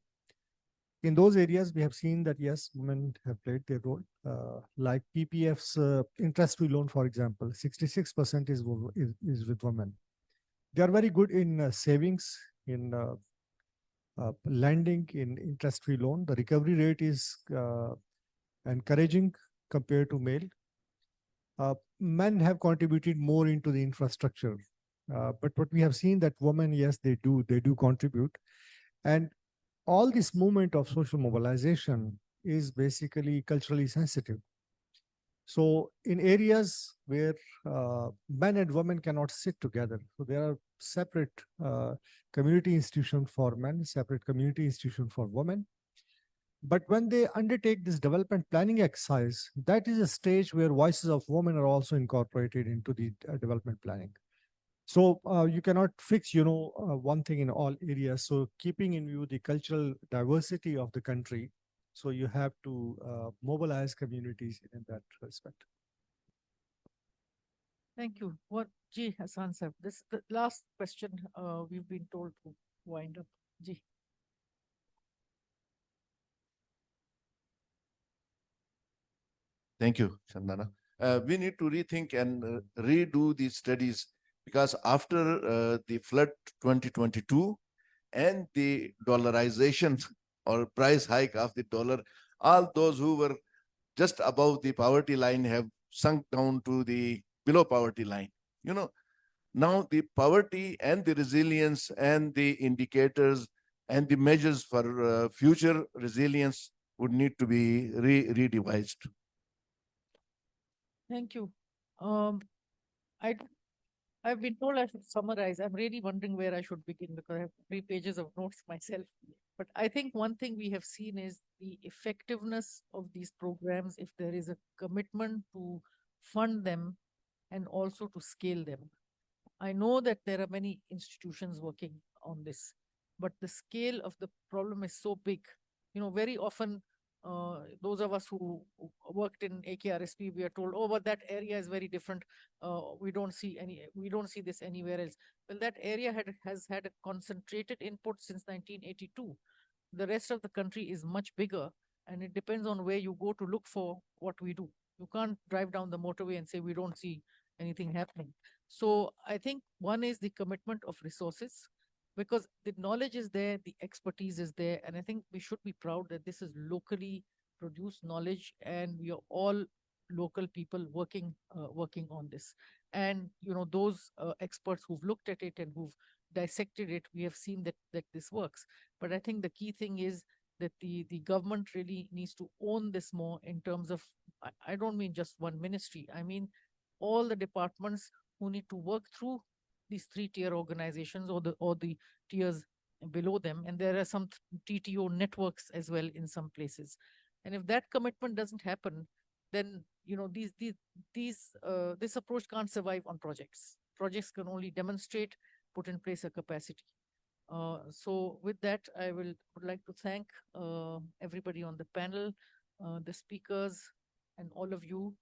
In those areas, we have seen that, yes, women have played their role. Like PPF's interest-free loan, for example, 66% is with women. They are very good in savings, in lending, in interest-free loan. The recovery rate is encouraging compared to male. Men have contributed more into the infrastructure. But what we have seen that women, yes, they do contribute. And all this movement of social mobilization is basically culturally sensitive. So in areas where men and women cannot sit together, so there are separate community institutions for men, separate community institutions for women. But when they undertake this development planning exercise, that is a stage where voices of women are also incorporated into the development planning. So you cannot fix, one thing in all areas. So keeping in view the cultural diversity of the country, so you have to mobilize communities in that respect. Thank you. What Ji has answered. This the last question we've been told to wind up. Ji. Thank you, Chandana. We need to rethink and redo these studies, because after the flood 2022 and the dollarization or price hike of the dollar, all those who were just above the poverty line have sunk down to the below poverty line. Now the poverty and the resilience and the indicators and the measures for future resilience would need to be redevised. Thank you. I've been told I should summarize. I'm really wondering where I should begin because I have 3 pages of notes myself. But I think one thing we have seen is the effectiveness of these programs if there is a commitment to fund them and also to scale them. I know that there are many institutions working on this. but the scale of the problem is so big. You know, very often, those of us who worked in AKRSP, we are told, oh, but that area is very different. We don't see this anywhere else. Well, that area has had a concentrated input since 1982. The rest of the country is much bigger, and it depends on where you go to look for what we do. You can't drive down the motorway and say we don't see anything happening. So I think one is the commitment of resources, because the knowledge is there, the expertise is there, and I think we should be proud that this is locally produced knowledge, and we are all local people working on this. And you know, those experts who've looked at it and who've dissected it, we have seen that this works. But I think the key thing is that the government really needs to own this more, in terms of, I don't mean just one ministry, I mean all the departments who need to work through these 3-tier organizations, or the tiers below them. And there are some TTO networks as well in some places. And if that commitment doesn't happen, then you know, this approach can't survive on projects. Projects can only demonstrate, put in place a capacity. So with that, I would like to thank everybody on the panel, the speakers, and all of you.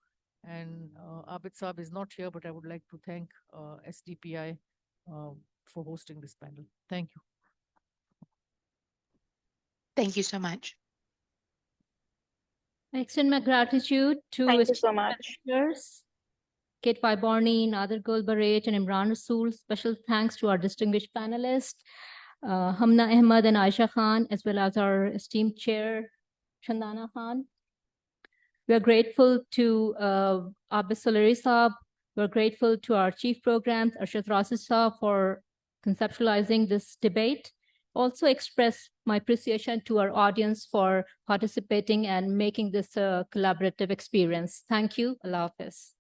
And Abid Saab is not here, but I would like to thank SDPI for hosting this panel. Thank you. Thank you so much. I extend my gratitude to Thank you so much. speakers, Kate Viborni, Nader Gulbaret, and Imran Rasool. Special thanks to our distinguished panelists, Hamna Ahmed and Aisha Khan, as well as our esteemed chair, Chandana Khan. We are grateful to Abid Solari Saab. We're grateful to our chief programs, Arshad Rasid Saab, for conceptualizing this debate. Also express my appreciation to our audience for participating and making this a collaborative experience. Thank you. Allah Hafiz.